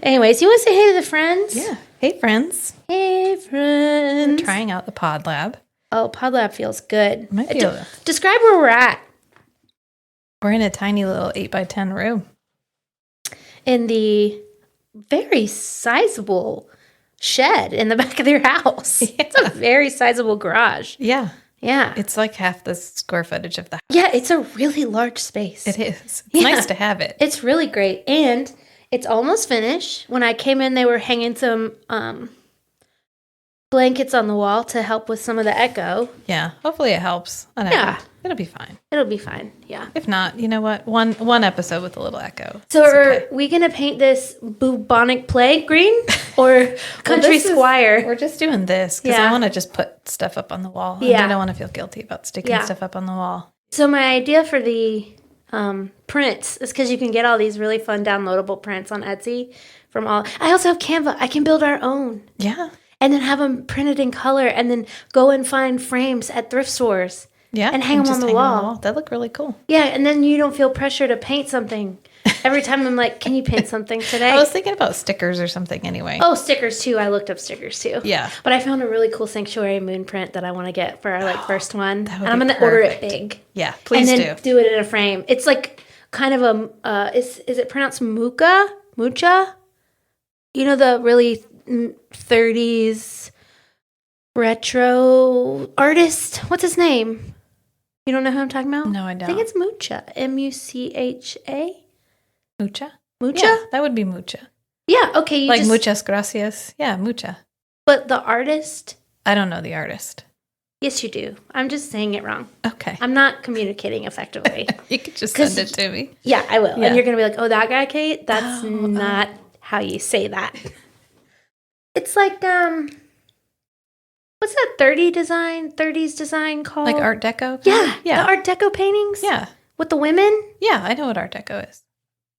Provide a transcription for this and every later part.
Anyways, you want to say hey to the friends? Yeah. Hey, friends. Hey, friends. We're trying out the Pod Lab. Oh, Pod Lab feels good. Describe where we're at. We're in a tiny little 8x10 room. In the very sizable shed in the back of their house. Yeah. It's a very sizable garage. Yeah. Yeah. It's like half the square footage of the house. Yeah, it's a really large space. It is. It's nice to have it. It's really great. And it's almost finished. When I came in, they were hanging some blankets on the wall to help with some of the echo. Yeah. Hopefully it helps. I don't know. It'll be fine. It'll be fine. Yeah. If not, you know what? One episode with a little echo. So are we going to paint this bubonic plague green or country squire? We're just doing this because I want to just put stuff up on the wall. Yeah. And I don't want to feel guilty about sticking stuff up on the wall. So my idea for the prints is because you can get all these really fun downloadable prints on Etsy from all. I also have Canva. I can build our own. Yeah. And then have them printed in color and then go and find frames at thrift stores. Yeah. And hang them on the wall. That look really cool. Yeah. And then you don't feel pressure to paint something. Every time I'm like, can you paint something today? I was thinking about stickers or something anyway. Oh, stickers too. I looked up stickers too. Yeah. But I found a really cool Sanctuary Moon print that I want to get for our first one. And I'm going to order it big. Yeah, please do. And then do it in a frame. It's like kind of a, is it pronounced Mucha? You know, the really 30s retro artist? What's his name? You don't know who I'm talking about? No, I don't. I think it's Mucha. Mucha? Mucha? Mucha? Yeah, that would be mucha. Yeah, okay. Like muchas gracias. Yeah, mucha. But the artist? I don't know the artist. Yes, you do. I'm just saying it wrong. Okay. I'm not communicating effectively. You could just send it to me. Yeah, I will. Yeah. And you're going to be like, oh, that guy, Kate? That's not how you say that. It's like, what's that 30s design called? Like Art Deco? Yeah. The Art Deco paintings? Yeah. With the women? Yeah, I know what Art Deco is.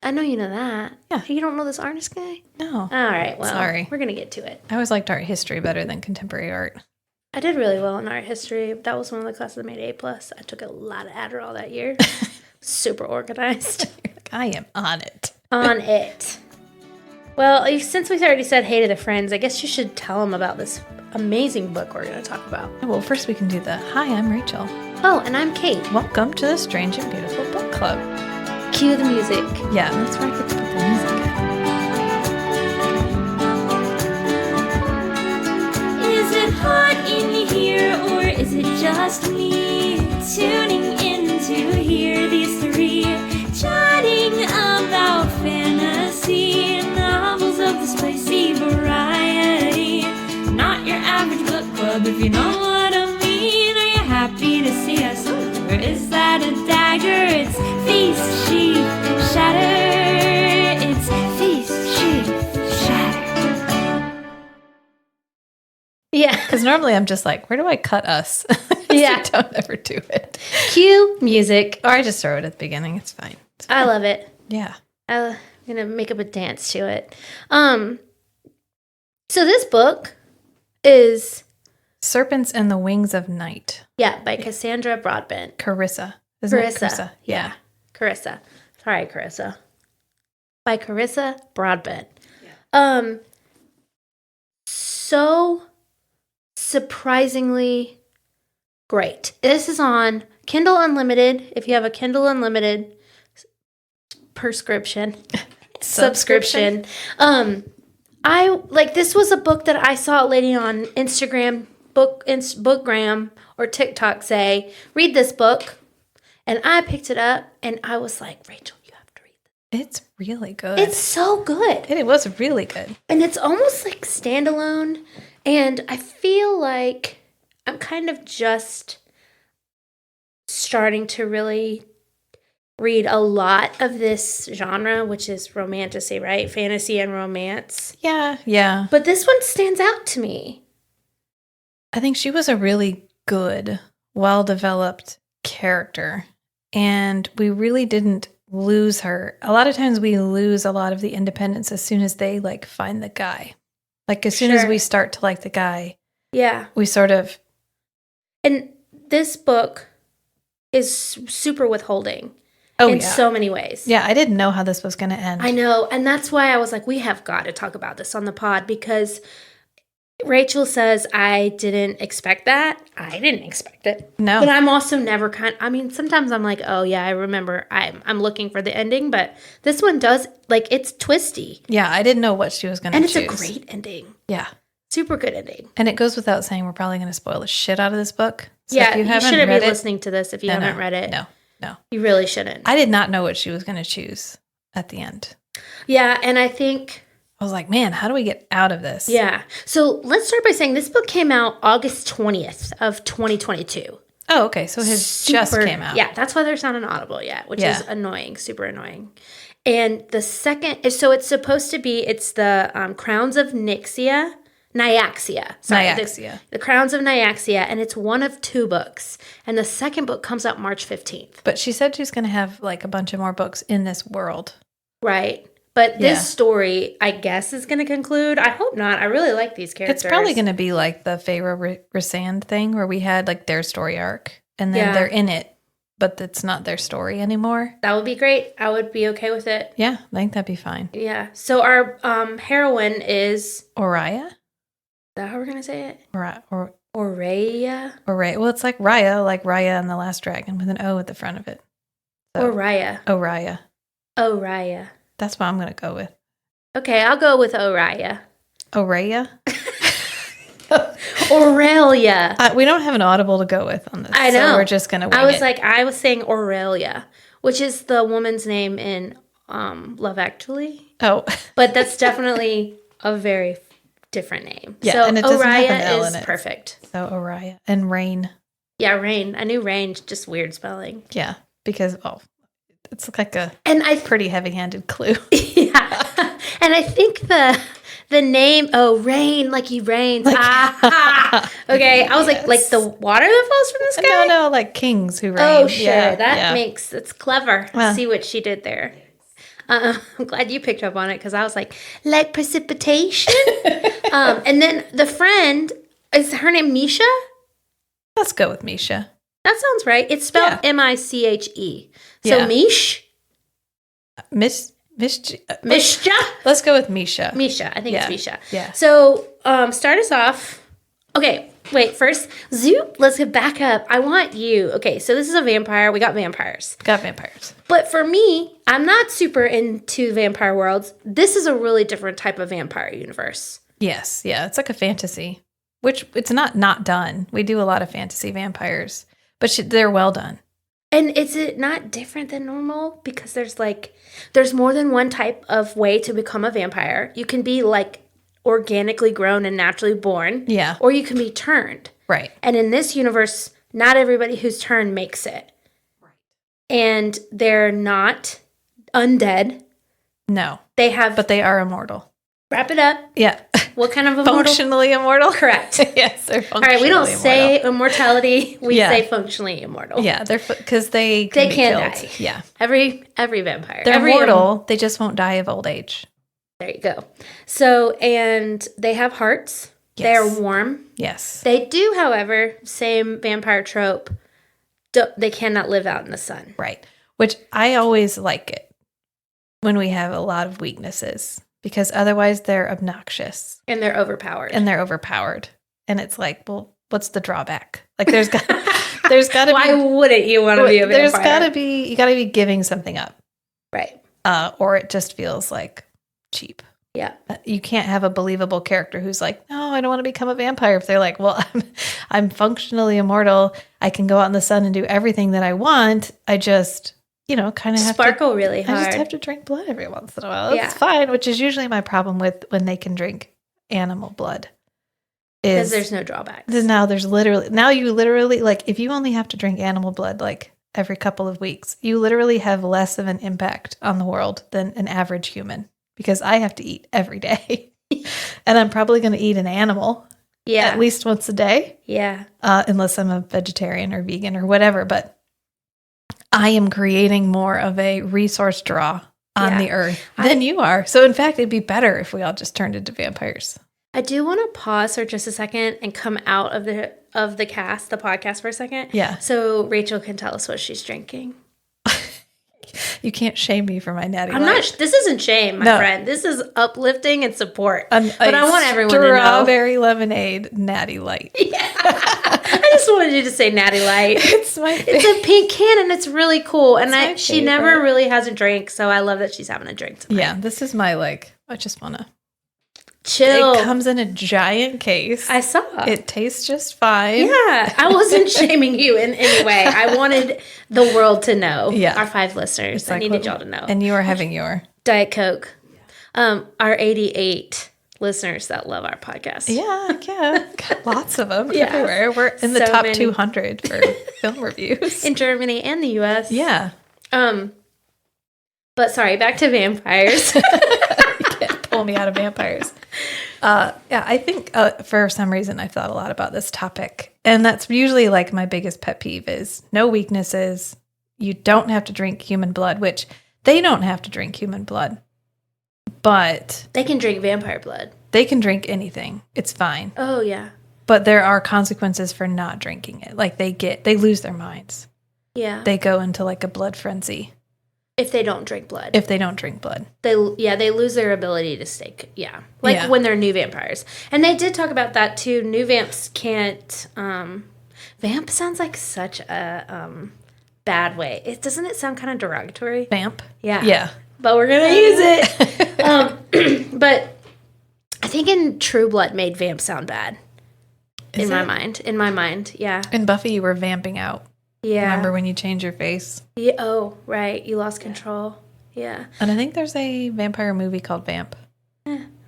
I know you know that. Yeah. You don't know this artist guy? No. All right, well, sorry. We're going to get to it. I always liked art history better than contemporary art. I did really well in art histo+. That was one of the classes that made A+. I took a lot of Adderall that year. Super organized. I am on it. On it. Well, since we already said hey to the friends, I guess you should tell them about this amazing book we're going to talk about. Well, first we can do the hi, I'm Rachel. Oh, and I'm Kate. Welcome to the Strange and Beautiful Book Club. Cue the music. Yeah, that's where I get to put the music in. Is it hot in here or is it just me tuning in to hear these three chatting about fantasy novels of the spicy variety? Not your average book club, if you know what I mean. Are you happy to see us? Or is that a dagger? It's Feast, Sheath, Shatter. It's Feast, Sheath, Shatter. Yeah. Because normally I'm just like, where do I cut us? Yeah. I don't ever do it. Cue music. Or I just throw it at the beginning. It's fine. I love it. Yeah. I'm going to make up a dance to it. So this book is Serpents and the Wings of Night. Yeah, by Cassandra Broadbent. Carissa. Isn't it Carissa? Yeah. Carissa. Sorry, Carissa. By Carissa Broadbent. Yeah. So surprisingly great. This is on Kindle Unlimited. If you have a Kindle Unlimited subscription. This was a book that I saw a lady on Instagram, Bookgram, or TikTok say, read this book. And I picked it up and I was like, Rachel, you have to read this. It's really good. It's so good. It was really good. And it's almost like standalone. And I feel like I'm kind of just starting to really read a lot of this genre, which is romantasy, right? Fantasy and romance. Yeah. But this one stands out to me. I think she was a really good, well-developed character. And we really didn't lose her. A lot of times we lose a lot of the independence as soon as they find the guy. As soon as we start to like the guy. Yeah. We sort of. And this book is super withholding. in so many ways. Yeah, I didn't know how this was going to end. I know. And that's why I was like, we have got to talk about this on the pod, because Rachel says, I didn't expect that. I didn't expect it. No. But I'm also never sometimes I'm like, oh yeah, I remember I'm looking for the ending, but this one does, like, it's twisty. Yeah, I didn't know what she was going to choose. And it's a great ending. Yeah. Super good ending. And it goes without saying we're probably going to spoil the shit out of this book. So yeah, if you shouldn't be read listening to this if you haven't read it. No. You really shouldn't. I did not know what she was going to choose at the end. Yeah, and I think... I was like, man, how do we get out of this? Yeah. So let's start by saying this book came out August 20th of 2022. Oh, okay. So his just came out. Yeah, that's why there's not an Audible yet, which is annoying, super annoying. And the second, so it's supposed to be, it's the Crowns of Nyaxia. Sorry, Nyaxia. The Crowns of Nyaxia, and it's one of 2 books. And the second book comes out March 15th. But she said she's going to have like a bunch of more books in this world. Right. But this story, I guess, is going to conclude. I hope not. I really like these characters. It's probably going to be like the Feyre Rysand thing where we had like their story arc and then they're in it, but it's not their story anymore. That would be great. I would be okay with it. Yeah, I think that'd be fine. Yeah. So our heroine is... Oraya? Is that how we're going to say it? Oraya. Oraya? Well, it's like Raya and the Last Dragon with an O at the front of it. So, Oraya. Oraya. That's what I'm going to go with. Okay, I'll go with Oraya. Oraya? Aurelia. We don't have an Audible to go with on this. I know. So we're just going to wing I was saying Aurelia, which is the woman's name in Love Actually. Oh. But that's definitely a very different name. Yeah, so and it doesn't have an Oraya L is in it. perfect. So Oraya. And Rain. Yeah, Rain. I knew Rain, just weird spelling. Yeah, because, it's like a pretty heavy-handed clue. Yeah. And I think the name, Rain, like he rains. Okay. I was like the water that falls from the sky? No, like kings who rain. Oh, sure. Yeah, It's clever. Well, see what she did there. I'm glad you picked up on it because I was like precipitation? And then the friend, is her name Misha? Let's go with Misha. That sounds right. It's spelled M-I-C-H-E. So Mish? Misha? Let's go with Misha. Misha. I think it's Misha. Yeah. So start us off. Okay, wait. First, Zoop, let's get back up. I want you. Okay, so this is a vampire. We got vampires. But for me, I'm not super into vampire worlds. This is a really different type of vampire universe. Yes. Yeah. It's like a fantasy, which it's not done. We do a lot of fantasy vampires, but they're well done. And is it not different than normal? Because there's more than one type of way to become a vampire. You can be like organically grown and naturally born. Yeah. Or you can be turned. Right. And in this universe, not everybody who's turned makes it. Right. And they're not undead. No. But they are immortal. Wrap it up. Yeah. What kind of immortal? Functionally immortal? Correct. Yes, they're functionally immortal. All right, we don't say immortality. We say functionally immortal. Yeah, they're because they can killed. die. Yeah. Every vampire. They're immortal. They just won't die of old age. There you go. So, and they have hearts. Yes. They're warm. Yes. They do, however, same vampire trope, they cannot live out in the sun. Right. Which I always like it when we have a lot of weaknesses. Because otherwise they're obnoxious. And they're overpowered. And it's like, well, what's the drawback? Like there's got to be. Why wouldn't you want to be a vampire? There's got to be, you got to be giving something up. Right. Or it just feels like cheap. Yeah. You can't have a believable character who's like, no, I don't want to become a vampire. If they're like, well, I'm functionally immortal. I can go out in the sun and do everything that I want. I just... kind of have sparkle really hard. I just have to drink blood every once in a while. It's fine, which is usually my problem with when they can drink animal blood. Because there's no drawbacks. Now you literally, like, if you only have to drink animal blood, like, every couple of weeks, you literally have less of an impact on the world than an average human. Because I have to eat every day. And I'm probably going to eat an animal. Yeah. At least once a day. Yeah. Unless I'm a vegetarian or vegan or whatever. But I am creating more of a resource draw on the earth than you are. So, in fact, it'd be better if we all just turned into vampires. I do want to pause for just a second and come out of the podcast for a second. Yeah. So Rachel can tell us what she's drinking. You can't shame me for my natty I'm light. not. This isn't shame, my No. friend. This is uplifting and support. But I want everyone to know. Strawberry lemonade natty light. I just wanted you to say Natty Light. It's my favorite. It's a pink can and it's really cool. And my she never favorite. really has a drink, so I love that she's having a drink tonight. Yeah, this is my I just want to. Chill. It comes in a giant case. I saw. It tastes just fine. Yeah, I wasn't shaming you in any way. I wanted the world to know. Yeah. Our 5 listeners. I needed y'all to know. And you are having your. Diet Coke. Our 88 listeners that love our podcast. Yeah. Got lots of them Yeah. everywhere. We're in the So top many. 200 for film reviews. In Germany and the US. Yeah. But sorry, back to vampires. You can't pull me out of vampires. I think for some reason I've thought a lot about this topic. And that's usually like my biggest pet peeve is no weaknesses. You don't have to drink human blood, which they don't have to drink human blood. But They can drink vampire blood. they can drink anything. It's fine. Oh, yeah. But there are consequences for not drinking it. Like they lose their minds. Yeah. They go into like a blood frenzy If they don't drink blood. if they don't drink blood. They lose their ability to stay. Yeah. Like Yeah. when they're new vampires. And they did talk about that too. New vamps can't. Vamp sounds like such a bad way. Doesn't it sound kind of derogatory? Vamp? Yeah. Yeah. But we're going to use it. But I think in True Blood made vamp sound bad. Is In it? my mind. Yeah. In Buffy, you were vamping out. Yeah. Remember when you changed your face? Yeah. Oh, right. You lost control. Yeah. And I think there's a vampire movie called Vamp.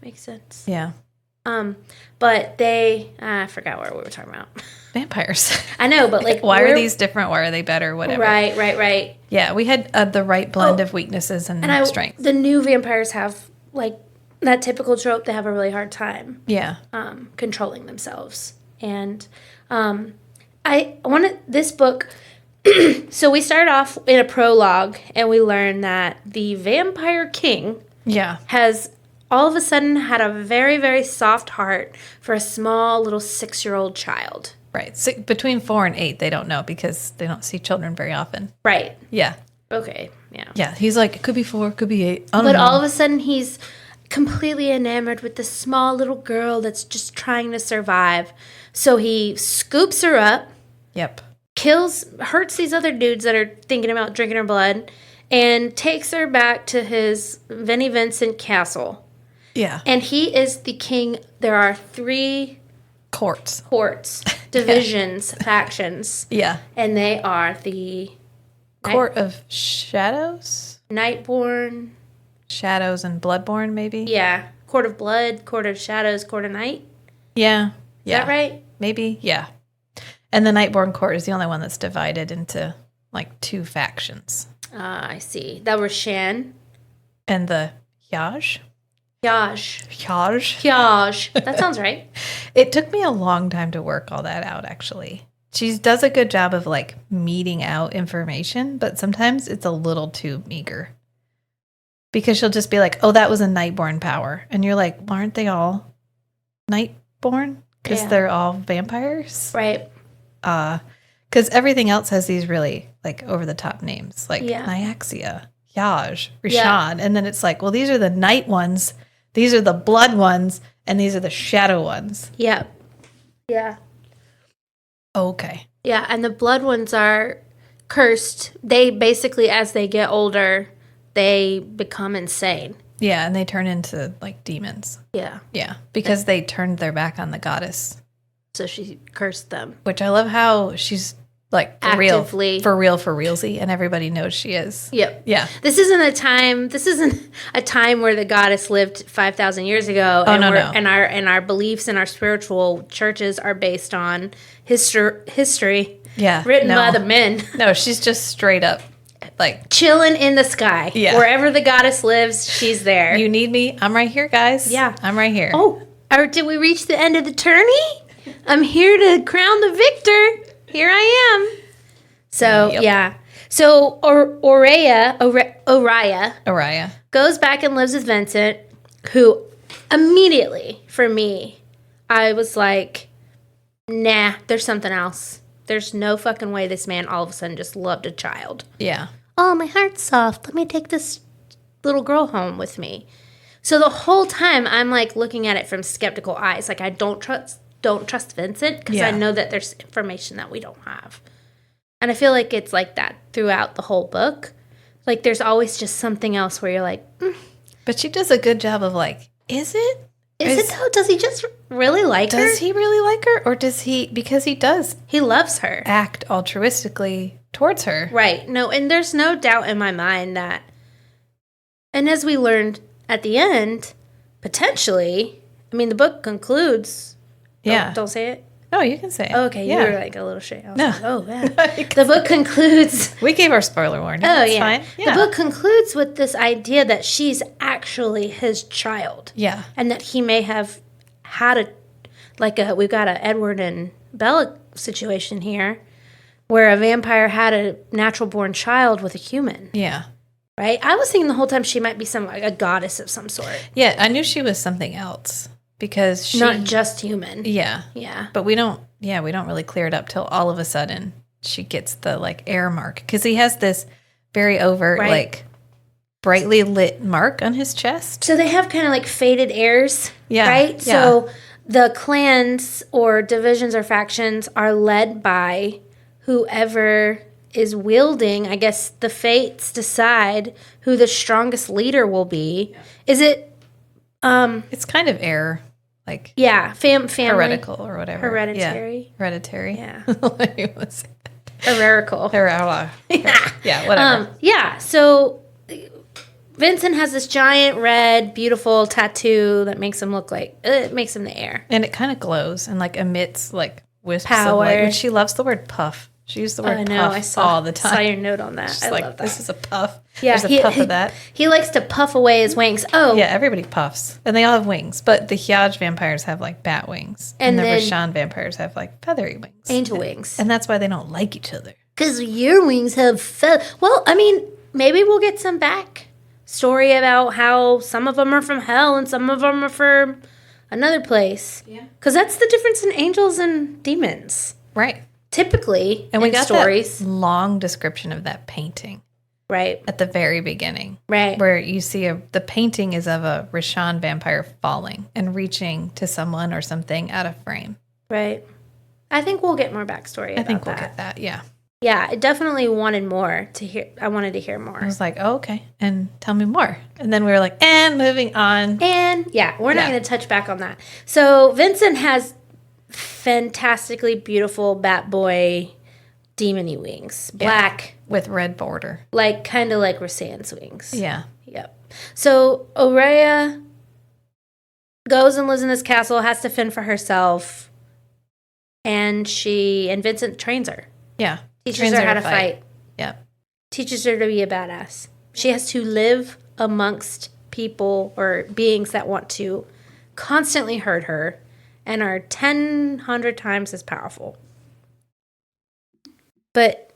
Makes sense. Yeah. But I forgot what we were talking about. Vampires. I know, but like, Why are these different? Why are they better? Whatever. Right. Yeah, we had the right blend of weaknesses and, strengths. The new vampires have like that typical trope. They have a really hard time Yeah. controlling themselves, and I wanted this book. So we started off in a prologue, and we learned that the Vampire King Yeah. has all of a sudden had a very, very soft heart for a small little 6-year-old child. Right. Between 4 and 8, they don't know because they don't see children very often. Right. Yeah. Okay. Yeah. Yeah. He's like, it could be 4, it could be 8. I don't But know. all of a sudden, he's completely enamored with this small little girl that's just trying to survive. So he scoops her up, Yep. hurts these other dudes that are thinking about drinking her blood, and takes her back to his Vinnie Vincent castle. Yeah. And he is the king. There are 3 Courts. courts, divisions, factions, Yeah. and they are the Court of Shadows? Nightborn. Shadows and Bloodborne, maybe? Yeah. Court of Blood, Court of Shadows, Court of Night. Yeah. Is Yeah. that right? Maybe. Yeah. And the Nightborne Court is the only one that's divided into like 2 factions. I see. That was Shan. And the Yaj? Yaj. Yaj? Yaj. That sounds right. It took me a long time to work all that out, actually. She does a good job of like meting out information, but sometimes it's a little too meager. Because she'll just be like, oh, that was a Nightborn power. And you're like, well, aren't they all Nightborn? Because Yeah. they're all vampires? Right. Because everything else has these really like over the top names, like Yeah. Nyaxia, Yaj, Rishon. Yeah. And then it's like, well, these are the night ones, these are the blood ones, and these are the shadow ones. Yeah. Yeah. Okay. Yeah. And the blood ones are cursed. They basically, as they get older, they become insane. Yeah, and they turn into like demons. Yeah. Yeah, because they turned their back on the goddess, So she cursed them. which I love how she's like for Actively. real, for realsy, and everybody knows she is. Yep. Yeah. This isn't a time where the goddess lived 5,000 years ago. Oh, and no, we're- no. And our beliefs and our spiritual churches are based on history Yeah. written no. by the men. No, she's just straight up like, Chilling in the sky. Yeah. Wherever the goddess lives, she's there. you need me? I'm right here, guys. Yeah. I'm right here. Oh, or did we reach the end of the tourney? I'm here to crown the victor. Here I am. So, Yep. yeah. So, Oriah Araya. goes back and lives with Vincent, who immediately, for me, I was like, nah, there's something else. There's no fucking way this man all of a sudden just loved a child. Yeah. oh, my heart's soft. Let me take this little girl home with me. So the whole time I'm like looking at it from skeptical eyes. Like I don't trust Vincent because I know that there's information that we don't have. And I feel like it's like that throughout the whole book. Like there's always just something else where you're like, But she does a good job of like, is it? Is it though? Does he just really like her? Does he really like her? Or does he, because he does He loves her. act altruistically towards her. Right. No, and there's no doubt in my mind that, and as we learned at the end, potentially, I mean, the book concludes. Yeah. Don't say it. No, you can say it. Okay, Yeah. you were like a little shit. I was No. like, oh, yeah. The book concludes. We gave our spoiler warning. Oh, That's yeah. fine. Yeah. The book concludes with this idea that she's actually his child. Yeah. And that he may have had we've got a Edward and Bella situation here where a vampire had a natural born child with a human. Yeah. Right? I was thinking the whole time she might be a goddess of some sort. Yeah, I knew she was something else because she... Not just human. Yeah. Yeah. But we don't really clear it up till all of a sudden she gets the, like, air mark. Because he has this very overt, Right. like, brightly lit mark on his chest. So they have kind of like faded heirs. Yeah. Right? Yeah. So the clans or divisions or factions are led by whoever is wielding, I guess the fates decide who the strongest leader will be. Yeah. Is it It's kind of air, like... Yeah, family. heretical or whatever. Hereditary. Yeah. Hereditary. Yeah. What do you want to say? Heretical. Yeah, whatever. Yeah, so Vincent has this giant red, beautiful tattoo that makes him look like, it makes him the heir. And it kind of glows and, like, emits, like, wisps Power. of light. Which she loves the word puff. She used the word puff all the time. I saw your note on that. She's I like, love that. this is a puff. Yeah, There's a puff of that. He likes to puff away his wings. Oh, Yeah, everybody puffs. And they all have wings. But the Hyaj vampires have, like, bat wings. And the then- Rashan vampires have, like, feathery wings. angel wings. And that's why they don't like each other. Because your wings have well, I mean, maybe we'll get some back story about how some of them are from hell and some of them are from another place. Yeah. Because that's the difference in angels and demons. Right. Typically, And we in got stories. that long description of that painting Right. at the very beginning. Right. Where you see the painting is of a Rashan vampire falling and reaching to someone or something out of frame. Right. I think we'll get more backstory I think we'll that. get that, yeah. Yeah, I definitely wanted more to hear. I wanted to hear more. I was like, oh, okay. And tell me more. And then we were like, and moving on. And yeah, we're not Yeah. going to touch back on that. So Vincent has fantastically beautiful bat boy demony wings. Black, With red border. like kind of like Rasan's wings. Yeah. Yep. So Aurea goes and lives in this castle, has to fend for herself. And Vincent trains her. Yeah. Teaches Trains her how to fight. Yeah. Teaches her to be a badass. She has to live amongst people or beings that want to constantly hurt her and are 100 times as powerful. But,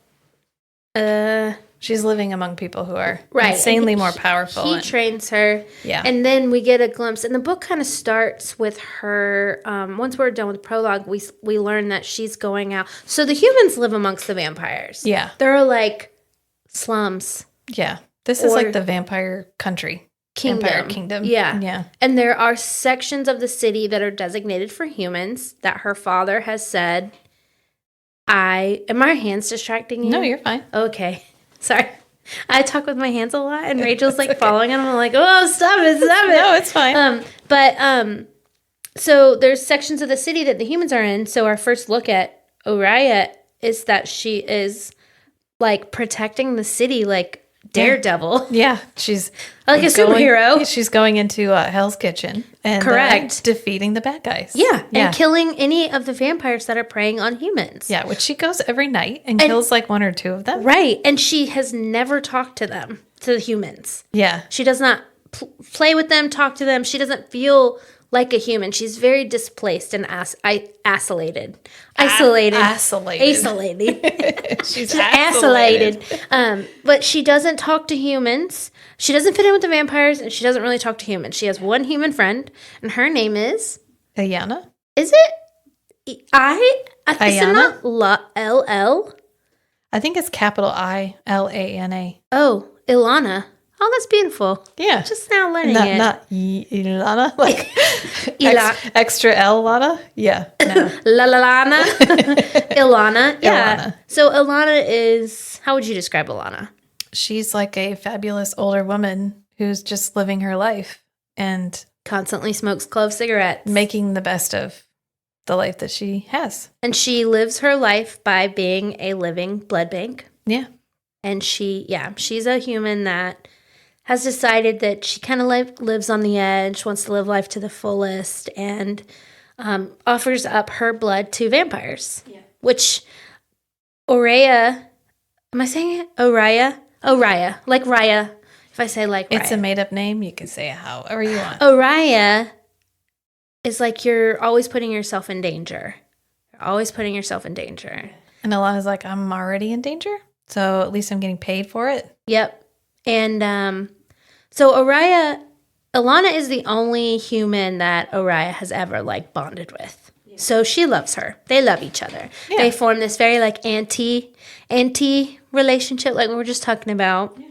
She's living among people who are right. insanely And more powerful. He and- trains her. Yeah. And then we get a glimpse. And the book kind of starts with her. Once we're done with the prologue, we learn that she's going out. So the humans live amongst the vampires. Yeah. They're like slums. Yeah. This is Or- like the vampire country. Vampire kingdom. Yeah. Yeah. And there are sections of the city that are designated for humans that her father has said, am my hands distracting you? No, you're fine. Okay. Sorry. I talk with my hands a lot and Rachel's like following them. I'm like, oh, stop it. No, it's fine. So there's sections of the city that the humans are in. So our first look at Aurea is that she is like protecting the city like Daredevil. Yeah, she's Like a superhero. She's going into Hell's Kitchen and Correct. defeating the bad guys. Yeah. And killing any of the vampires that are preying on humans. Yeah, which she goes every night and kills like one or two of them. Right. And she has never talked to them, to the humans. Yeah. She does not play with them, talk to them. She doesn't feel like a human. She's very displaced and isolated. She's Isolated. But she doesn't talk to humans. She doesn't fit in with the vampires, and she doesn't really talk to humans. She has one human friend, and her name is... Ayana? Is it? Is it Ayana? not LL? I think it's capital Ilana. Oh, Ilana. Oh, that's beautiful. Yeah. Just now learning Not, it. not Ilana, like Ila- extra L Lana. Yeah. No. Lana. Ilana. Yeah. Ilana. So Ilana is, how would you describe Ilana? She's like a fabulous older woman who's just living her life and Constantly smokes clove cigarettes. making the best of the life that she has. And she lives her life by being a living blood bank. Yeah. And she's a human that has decided that she kind of lives on the edge, wants to live life to the fullest, and offers up her blood to vampires. Yeah. Which Oraya, am I saying it? Oraya? Oraya. Like Raya. If I say like Raya. It's a made up name. You can say it however you want. Oraya is like you're always putting yourself in danger. You're always putting yourself in danger. And Alana's like, I'm already in danger, so at least I'm getting paid for it. Yep. And so Ilana is the only human that Oraya has ever like bonded with. Yeah. So she loves her. They love each other. Yeah. They form this very like anti relationship like we were just talking about. Yeah.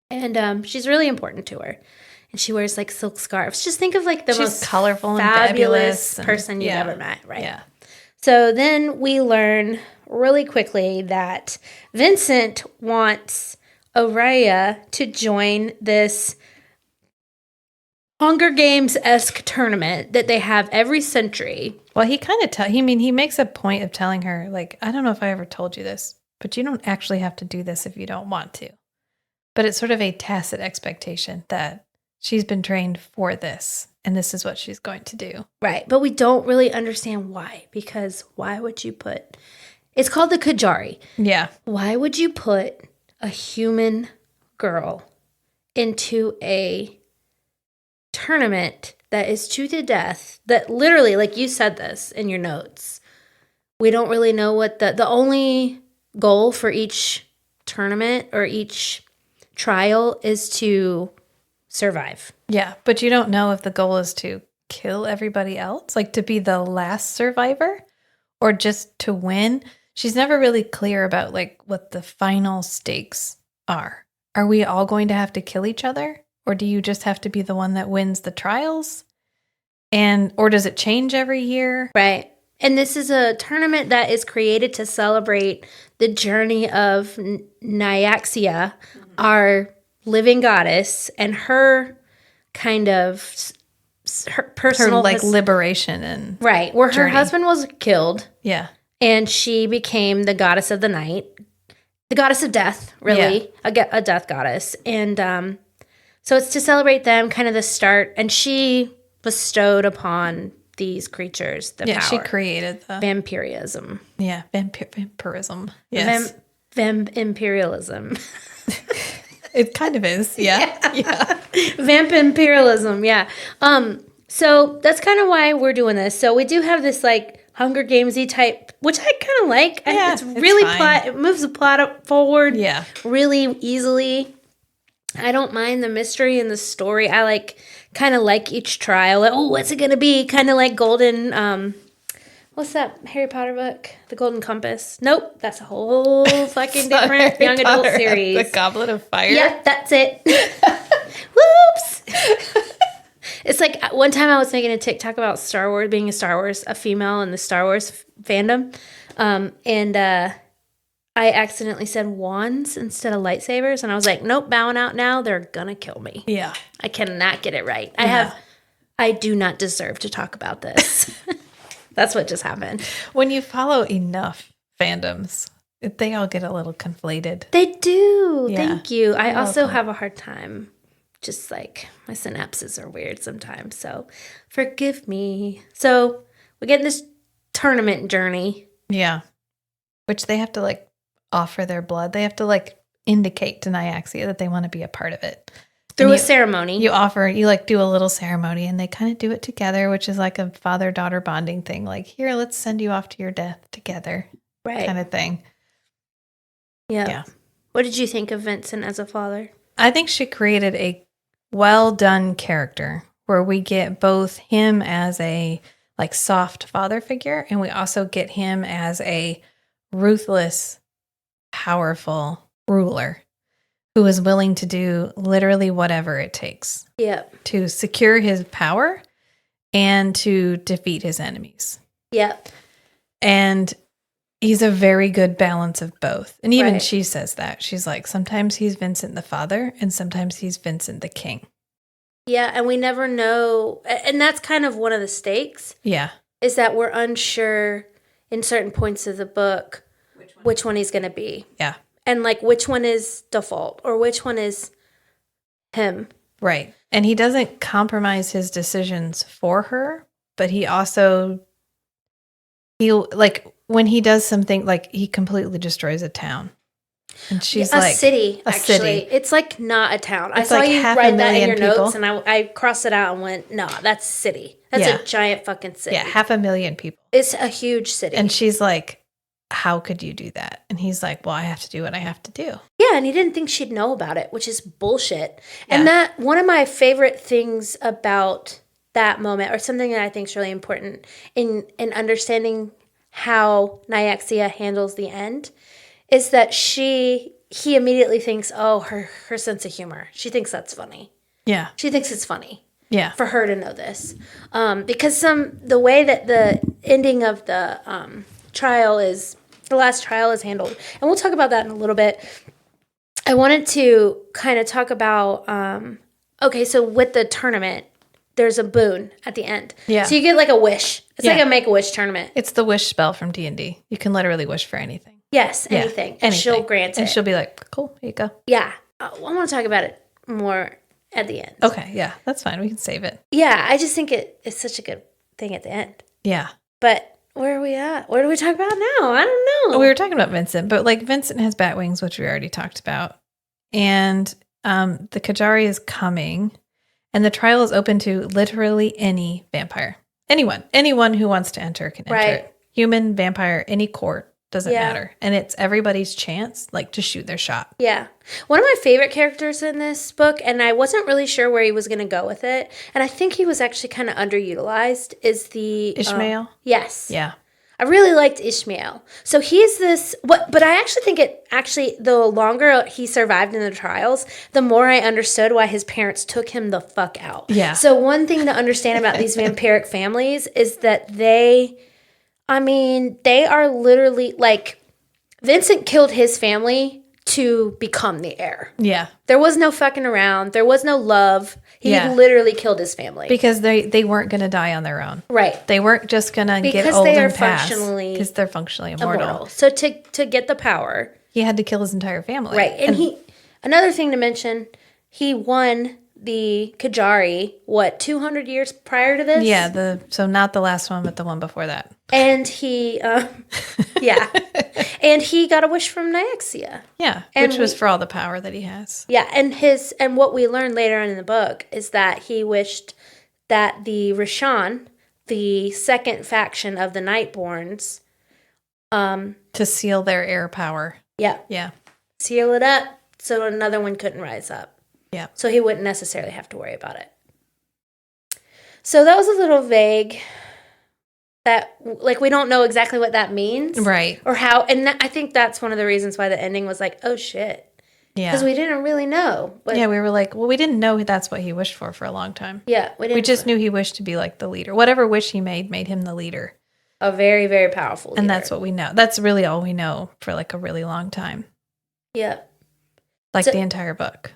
And she's really important to her. And she wears like silk scarves. Just think of like the most colorful fabulous and person you've ever met, right? Yeah. So then we learn really quickly that Vincent wants Oraya to join this Hunger Games-esque tournament that they have every century. Well, he kind of he makes a point of telling her, like, I don't know if I ever told you this, but you don't actually have to do this if you don't want to. But it's sort of a tacit expectation that she's been trained for this, and this is what she's going to do. Right, but we don't really understand why, because why would you put... It's called the Kajari. Yeah. Why would you put a human girl into a tournament that is to the death, that literally, like you said this in your notes, we don't really know what the only goal for each tournament or each trial is to survive. Yeah, but you don't know if the goal is to kill everybody else, like to be the last survivor, or just to win. She's never really clear about like what the final stakes are. Are we all going to have to kill each other? Or do you just have to be the one that wins the trials? Or does it change every year? Right. And this is a tournament that is created to celebrate the journey of Nyaxia, our living goddess, and her kind of her personal... Her liberation and right, where journey. Her husband was killed. Yeah. And she became the goddess of the night, the goddess of death, really, a death goddess. And so it's to celebrate them, kind of the start. And she bestowed upon these creatures the power. She created the... Vampirism. Yeah, vampirism. Yes. Vamp-imperialism. It kind of is, yeah. Vamp-imperialism, yeah. So that's kind of why we're doing this. So we do have this like Hunger Games-y type, which I kind of like. Yeah, it's really plot. It moves the plot forward really easily. I don't mind the mystery and the story. I kind of like each trial. Like, oh, what's it going to be? Kind of like Golden, what's that Harry Potter book? The Golden Compass. Nope, that's a whole fucking different young adult series. The Goblet of Fire? Yep, that's it. Whoops. It's like one time I was making a TikTok about Star Wars, being a female in the Star Wars fandom. And I accidentally said wands instead of lightsabers. And I was like, nope, bowing out now. They're going to kill me. Yeah. I cannot get it right. I do not deserve to talk about this. That's what just happened. When you follow enough fandoms, they all get a little conflated. They do. Yeah. Thank you. I also have a hard time. Just like my synapses are weird sometimes. So forgive me. So we get in this tournament journey. Yeah. Which they have to like offer their blood. They have to like indicate to Nyaxia that they want to be a part of it. Through a ceremony. You like do a little ceremony and they kind of do it together, which is like a father-daughter bonding thing. Like, here, let's send you off to your death together. Right. Kind of thing. Yeah. What did you think of Vincent as a father? I think she created a well-done character where we get both him as a like soft father figure and we also get him as a ruthless powerful ruler who is willing to do literally whatever it takes Yep. to secure his power and to defeat his enemies. Yep. And he's a very good balance of both. And even Right. she says that. She's like, sometimes he's Vincent the father and sometimes he's Vincent the king. Yeah, and we never know. And that's kind of one of the stakes, Yeah. is that we're unsure in certain points of the book which one he's going to be. Yeah. And like which one is default or which one is him. Right. And he doesn't compromise his decisions for her, but he also, like when he does something, like he completely destroys a town. And she's a like, city, a actually. city. It's like not a town. I It's saw like you half a write that in million your people. notes, and I crossed it out and went, no, that's city. That's Yeah. a giant fucking city. Yeah, 500,000 people. It's a huge city. And she's like, how could you do that? And he's like, well, I have to do what I have to do. Yeah, and he didn't think she'd know about it, which is bullshit. And Yeah. that one of my favorite things about that moment, or something that I think is really important in understanding how Nyaxia handles the end, is that he immediately thinks, oh, her sense of humor. She thinks that's funny. Yeah. She thinks it's funny Yeah. for her to know this, because the way that the ending of the last trial is handled, and we'll talk about that in a little bit. I wanted to kind of talk about, okay, so with the tournament, there's a boon at the end. Yeah. So you get like a wish. It's Yeah. like a Make-A-Wish tournament. It's the wish spell from D&D. You can literally wish for anything. Yes, Yeah, anything. And she'll grant it. And she'll be like, cool, here you go. Yeah. I want to talk about it more at the end. Okay, yeah, that's fine. We can save it. Yeah, I just think it's such a good thing at the end. Yeah. But where are we at? What do we talk about now? I don't know. We were talking about Vincent, but like Vincent has bat wings, which we already talked about. And the Kajari is coming, and the trial is open to literally any vampire. Anyone who wants to enter can enter. Right. Human, vampire, any court, doesn't Yeah. matter. And it's everybody's chance, like, to shoot their shot. Yeah. One of my favorite characters in this book, and I wasn't really sure where he was going to go with it, and I think he was actually kind of underutilized, is the... Ishmael? Yes. Yeah. I really liked Ishmael. So he's this... But I actually think the longer he survived in the trials, the more I understood why his parents took him the fuck out. Yeah. So one thing to understand about these vampiric families is that they are literally, like, Vincent killed his family to become the heir. Yeah. There was no fucking around. There was no love. He Yeah. literally killed his family. Because they weren't going to die on their own. Right. They weren't just going to get Because old they are and pass. functionally Because they're functionally immortal. So to get the power. He had to kill his entire family. Right. And another thing to mention, he won the Kajari, 200 years prior to this? Yeah, so not the last one, but the one before that. And he, yeah. And he got a wish from Nyaxia. Yeah, And which was for all the power that he has. Yeah, and what we learned later on in the book is that he wished that the Rishan, the second faction of the Nightborns, To seal their air power. yeah, Yeah. seal it up so another one couldn't rise up. Yeah. So he wouldn't necessarily have to worry about it. So that was a little vague. That, like, we don't know exactly what that means. Right. Or how, and I think that's one of the reasons why the ending was like, oh shit. Yeah. Because we didn't really know. But Yeah, we were like, well, we didn't know that's what he wished for a long time. yeah, we didn't. We just knew he wished to be like the leader. Whatever wish he made him the leader. A very, very powerful leader. And that's what we know. That's really all we know for like a really long time. Yeah. Like So- the entire book.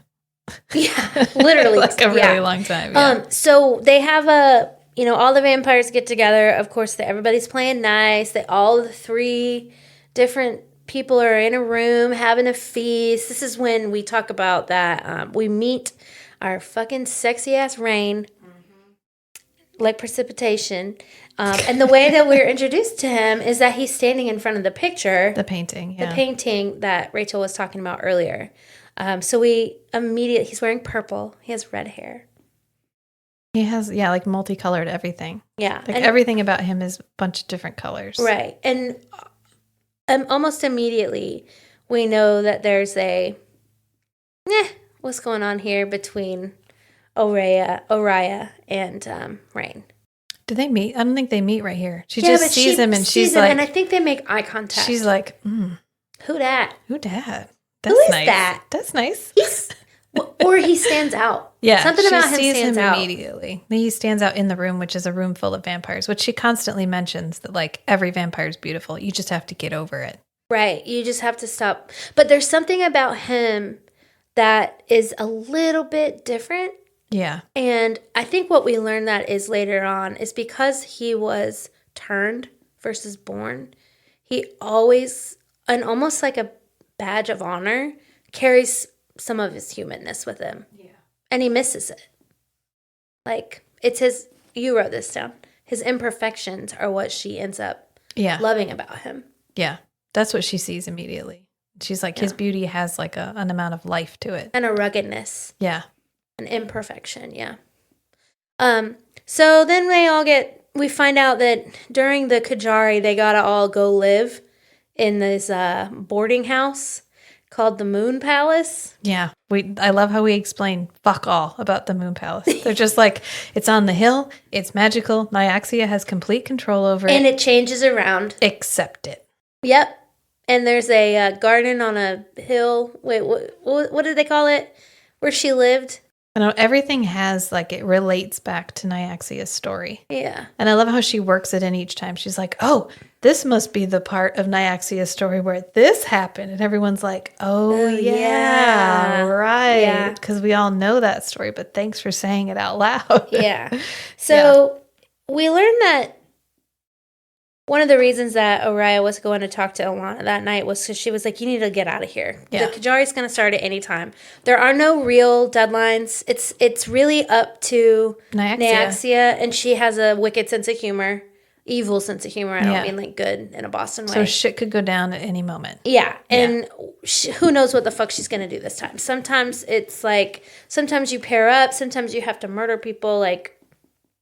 Yeah, literally. Like a really long time. Yeah. So they have all the vampires get together. Of course, everybody's playing nice. All the 3 different people are in a room having a feast. This is when we talk about that. We meet our fucking sexy ass Rain, like precipitation. And the way that we're introduced to him is that he's standing in front of the picture, The painting. Yeah. the painting that Rachel was talking about earlier. So he's wearing purple. He has red hair. He has, like multicolored everything. Yeah. Like and- everything about him is a bunch of different colors. Right. And almost immediately we know that there's what's going on here between Oriah and Rain. Do they meet? I don't think they meet right here. She Yeah, just but sees him and sees she's him, like, and I think they make eye contact. she's like, Who dat? Who dat? Who That's is nice. that? That's nice. Or he stands out. Yeah, Something about him sees stands out. immediately. He stands out in the room, which is a room full of vampires, which she constantly mentions that like every vampire is beautiful. You just have to get over it. Right. You just have to stop. But there's something about him that is a little bit different. Yeah. And I think what we learn that is later on is because he was turned versus born, he always, and almost like a badge of honor, carries some of his humanness with him. Yeah. And he misses it. Like, it's his, you wrote this down, his imperfections are what she ends up loving about him. Yeah. That's what she sees immediately. She's like, his beauty has like an amount of life to it. And a ruggedness. Yeah. An imperfection, yeah. So then we find out that during the Kajari, they gotta all go live in this boarding house called the Moon Palace. Yeah. I love how we explain fuck all about the Moon Palace. They're just like, it's on the hill, it's magical, Nyaxia has complete control over it. And it changes around. Accept it. Yep. And there's a garden on a hill. Wait, what did they call it? Where she lived? I know everything has like it relates back to Nyaxia's story. Yeah. And I love how she works it in each time. She's like, oh, this must be the part of Nyaxia's story where this happened. And everyone's like, oh yeah, right. Because we all know that story, but thanks for saying it out loud. Yeah. So we learned that one of the reasons that Oriah was going to talk to Ilana that night was because she was like, you need to get out of here. Yeah. The Kajari's going to start at any time. There are no real deadlines. It's really up to Nyaxia, and she has a wicked sense of humor, evil sense of humor. I don't mean like good in a Boston way. So shit could go down at any moment. Yeah. And who knows what the fuck she's going to do this time. Sometimes it's like, sometimes you pair up. Sometimes you have to murder people. Like,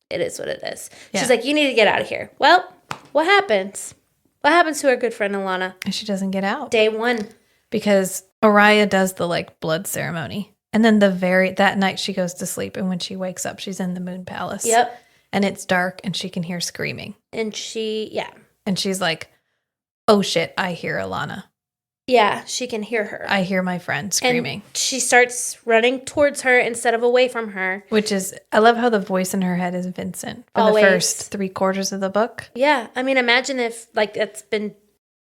it is what it is. Yeah. She's like, you need to get out of here. Well, what happens? What happens to our good friend Ilana? And she doesn't get out. Day one. Because Oriah does the like blood ceremony. And then that night she goes to sleep. And when she wakes up, she's in the Moon Palace. Yep. And it's dark and she can hear screaming. And And she's like, oh shit, I hear Ilana. Yeah, she can hear her. I hear my friend screaming. And she starts running towards her instead of away from her. Which is, I love how the voice in her head is Vincent for Always. the first 3/4 of the book. Yeah. I mean, imagine if like that's been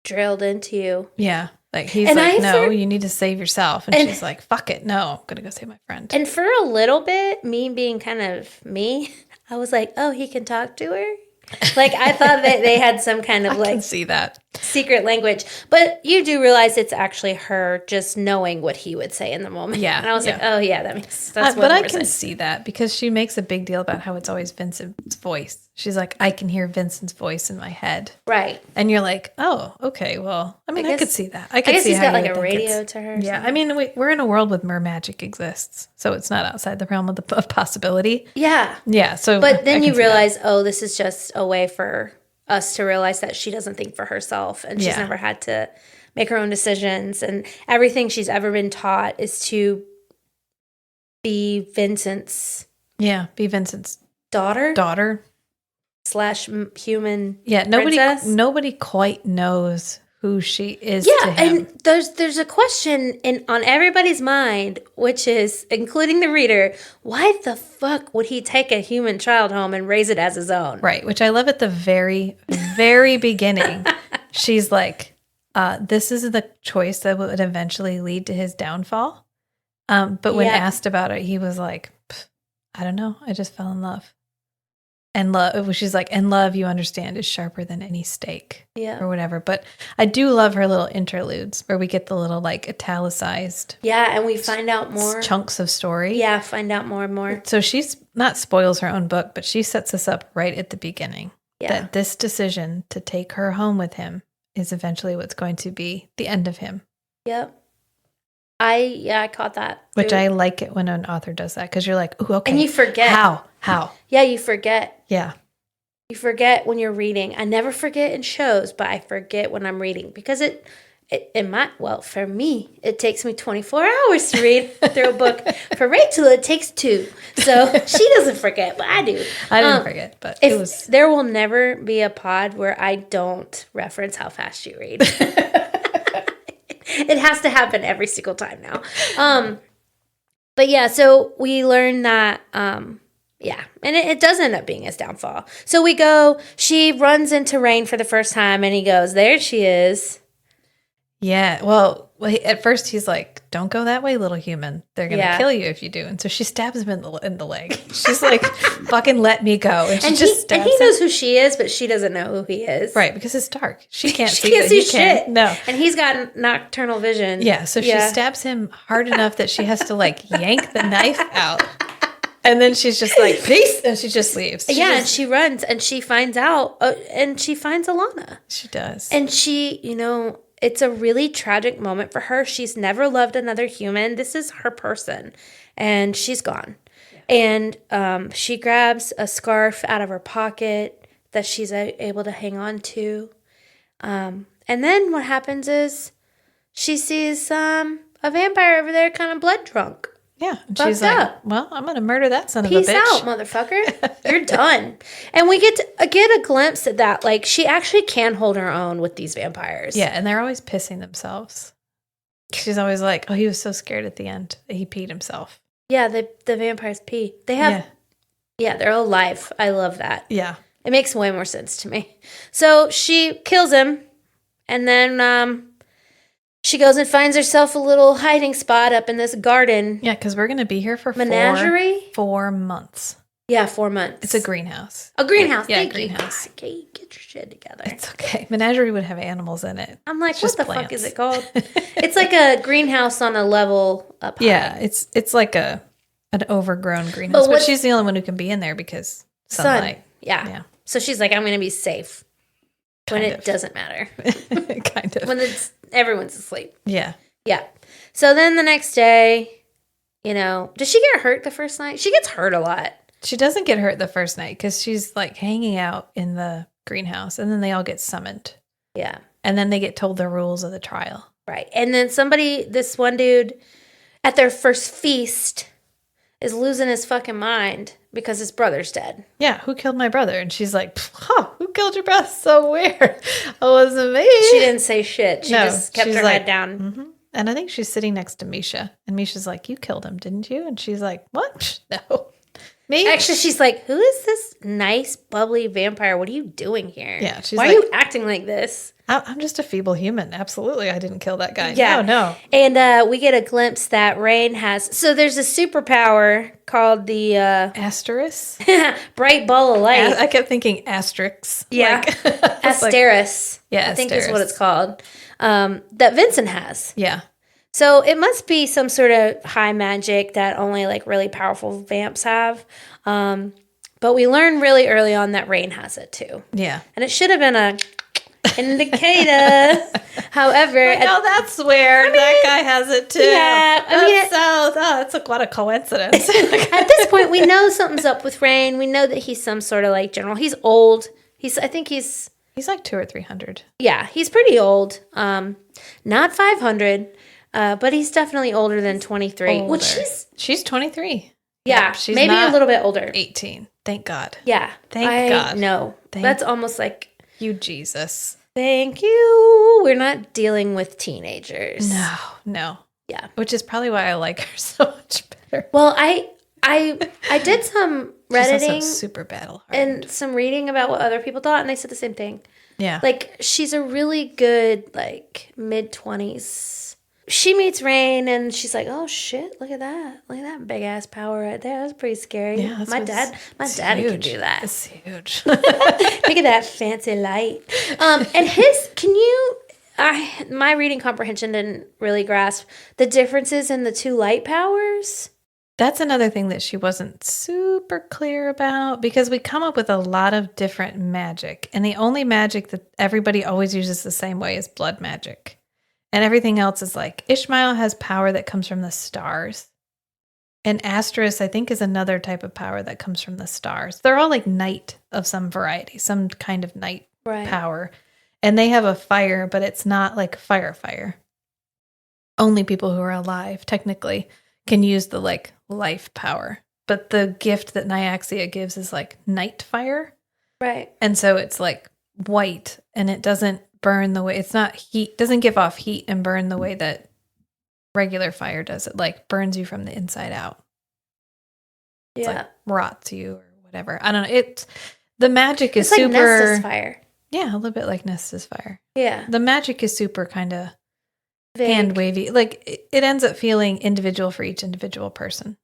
drilled into you. Yeah. Like he's like, no, you need to save yourself. And she's like, fuck it. No, I'm going to go save my friend. And for a little bit, me being kind of me, I was like, oh, he can talk to her? Like, I thought that they had some kind of I like can see that secret language. But you do realize it's actually her just knowing what he would say in the moment. Yeah. And I was like, oh, yeah, that's but I can see that because she makes a big deal about how it's always Vincent's voice. She's like, I can hear Vincent's voice in my head. Right. And you're like, oh, okay, well, I mean, I could see that. I guess see he's how got like a radio to her. Yeah. I mean, we're in a world with mer magic exists. So it's not outside the realm of possibility. Yeah. Yeah. So, but then you realize, oh, this is just a way for us to realize that she doesn't think for herself and she's never had to make her own decisions. And everything she's ever been taught is to be Vincent's. Yeah. Be Vincent's daughter. / human. Yeah. Nobody quite knows who she is to him. And there's a question on everybody's mind, which is, including the reader, why the fuck would he take a human child home and raise it as his own? Right, which I love at the very, very beginning. She's like, this is the choice that would eventually lead to his downfall. But when asked about it, he was like, I don't know. I just fell in love. And love, she's like, and love, you understand, is sharper than any stake. Yeah. Or whatever. But I do love her little interludes where we get the little like italicized. Yeah, and we find out more. Chunks of story. Yeah, find out more and more. So she's not spoils her own book, but she sets us up right at the beginning. Yeah. That this decision to take her home with him is eventually what's going to be the end of him. Yep. I caught that. Which I like it when an author does that because you're like, ooh, okay. And you forget. How? Yeah, you forget. Yeah. You forget when you're reading. I never forget in shows, but I forget when I'm reading because for me, it takes me 24 hours to read through a book. For Rachel, it takes 2. So she doesn't forget, but I do. I didn't forget, but there will never be a pod where I don't reference how fast you read. It has to happen every single time now. But yeah, so we learn that, yeah, and it does end up being his downfall. So she runs into Rain for the first time, and he goes, there she is. Yeah, well, at first he's like, don't go that way, little human. They're going to kill you if you do. And so she stabs him in the leg. She's like, fucking let me go. And she just stabs him. And he knows who she is, but she doesn't know who he is. Right, because it's dark. She can't see She can't see shit. No. And he's got nocturnal vision. Yeah, so she stabs him hard enough that she has to like yank the knife out. And then she's just like, peace, and she just leaves. And she runs, and she finds out, and she finds Alana. She does. And she, it's a really tragic moment for her. She's never loved another human. This is her person, and she's gone. Yeah. And she grabs a scarf out of her pocket that she's able to hang on to. And then what happens is she sees a vampire over there kind of blood drunk. Yeah. And she's like, well, I'm going to murder that son of a bitch. Peace out, motherfucker. You're done. And we get a glimpse at that. Like, she actually can hold her own with these vampires. Yeah, and they're always pissing themselves. She's always like, oh, he was so scared at the end that he peed himself. Yeah, the vampires pee. They have, they're alive. I love that. Yeah. It makes way more sense to me. So she kills him, and then she goes and finds herself a little hiding spot up in this garden. Yeah, because we're going to be here for menagerie? 4 months. Yeah, 4 months. It's a greenhouse. A greenhouse. Yeah, Thank greenhouse. you. Okay, get your shit together. It's okay. Menagerie would have animals in it. I'm like, what the fuck is it called? It's like a greenhouse on a level up high. Yeah, it's like an overgrown greenhouse. But she's the only one who can be in there because sunlight. Sun. Yeah. So she's like, I'm going to be safe when it doesn't matter. Kind of. When everyone's asleep. Yeah. Yeah. So then the next day, does she get hurt the first night? She gets hurt a lot. She doesn't get hurt the first night because she's like hanging out in the greenhouse, and then they all get summoned. Yeah. And then they get told the rules of the trial. Right. And then this one dude at their first feast is losing his fucking mind because his brother's dead. Yeah, who killed my brother? And she's like, who killed your brother? So weird. It wasn't me. She didn't say shit. She just kept her head down. Mm-hmm. And I think she's sitting next to Misha. And Misha's like, you killed him, didn't you? And she's like, what? No. Me? Actually, she's like, who is this nice, bubbly vampire? What are you doing here? Yeah, she's Why are you acting like this? I'm just a feeble human. Absolutely. I didn't kill that guy. Yeah. No. And we get a glimpse that Rain has. So there's a superpower called the Asterisk? bright ball of light. I kept thinking asterix. Yeah. Asteris. Yeah, I think is what it's called. That Vincent has. Yeah. So it must be some sort of high magic that only like really powerful vamps have. But we learn really early on that Rain has it too. Yeah. And it should have been a indicator. However, that's weird. That guy has it too. Yeah, that's like what a coincidence. At this point, we know something's up with Rain. We know that he's some sort of like general. He's old. I think he's like 200 or 300. Yeah, he's pretty old. Not 500, but he's definitely older than 23. Older. Which she's 23. Yeah, she's maybe a little bit older. 18. Thank God. Yeah, Thank God. No, that's almost like you, Jesus. Thank you. We're not dealing with teenagers. No. Yeah. Which is probably why I like her so much better. Well, I did some Redditing. She's also super battle-hardened. And some reading about what other people thought, and they said the same thing. Yeah. Like, she's a really good, like, mid-20s. She meets Rain, and she's like, oh, shit, look at that. Look at that big-ass power right there. That's pretty scary. Yeah, my daddy can do that. It's huge. Look at that fancy light. And my reading comprehension didn't really grasp the differences in the two light powers. That's another thing that she wasn't super clear about, because we come up with a lot of different magic, and the only magic that everybody always uses the same way is blood magic. And everything else is like, Ishmael has power that comes from the stars. And Asteris, I think, is another type of power that comes from the stars. They're all like night of some variety, some kind of night power. And they have a fire, but it's not like fire. Only people who are alive, technically, can use the like life power. But the gift that Nyaxia gives is like night fire. Right. And so it's like white, and it doesn't burn the way, it's not heat, doesn't give off heat and burn the way that regular fire does. It like burns you from the inside out. It's Yeah. like rots you or whatever. I don't know. The magic is It's like super. Nesta's fire. Yeah, a little bit like Nesta's fire. Yeah. The magic is super kind of Vague. hand wavy. Like it ends up feeling individual for each individual person.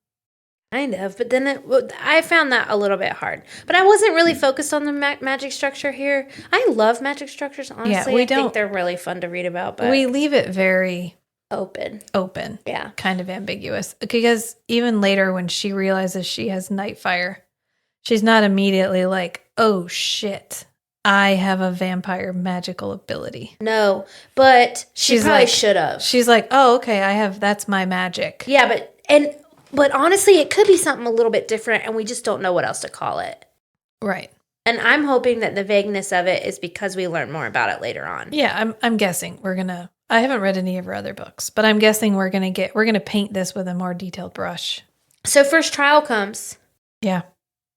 Kind of, but then I found that a little bit hard. But I wasn't really focused on the magic structure here. I love magic structures, honestly. Yeah, I think they're really fun to read about, but We leave it very open. Yeah, kind of ambiguous. Because even later when she realizes she has night fire, she's not immediately like, oh shit, I have a vampire magical ability. No, but she probably like, should have. She's like, oh, okay, that's my magic. Yeah, but honestly, it could be something a little bit different, and we just don't know what else to call it. Right. And I'm hoping that the vagueness of it is because we learn more about it later on. Yeah, I'm guessing I haven't read any of her other books, but I'm guessing we're gonna paint this with a more detailed brush. So first trial comes. Yeah.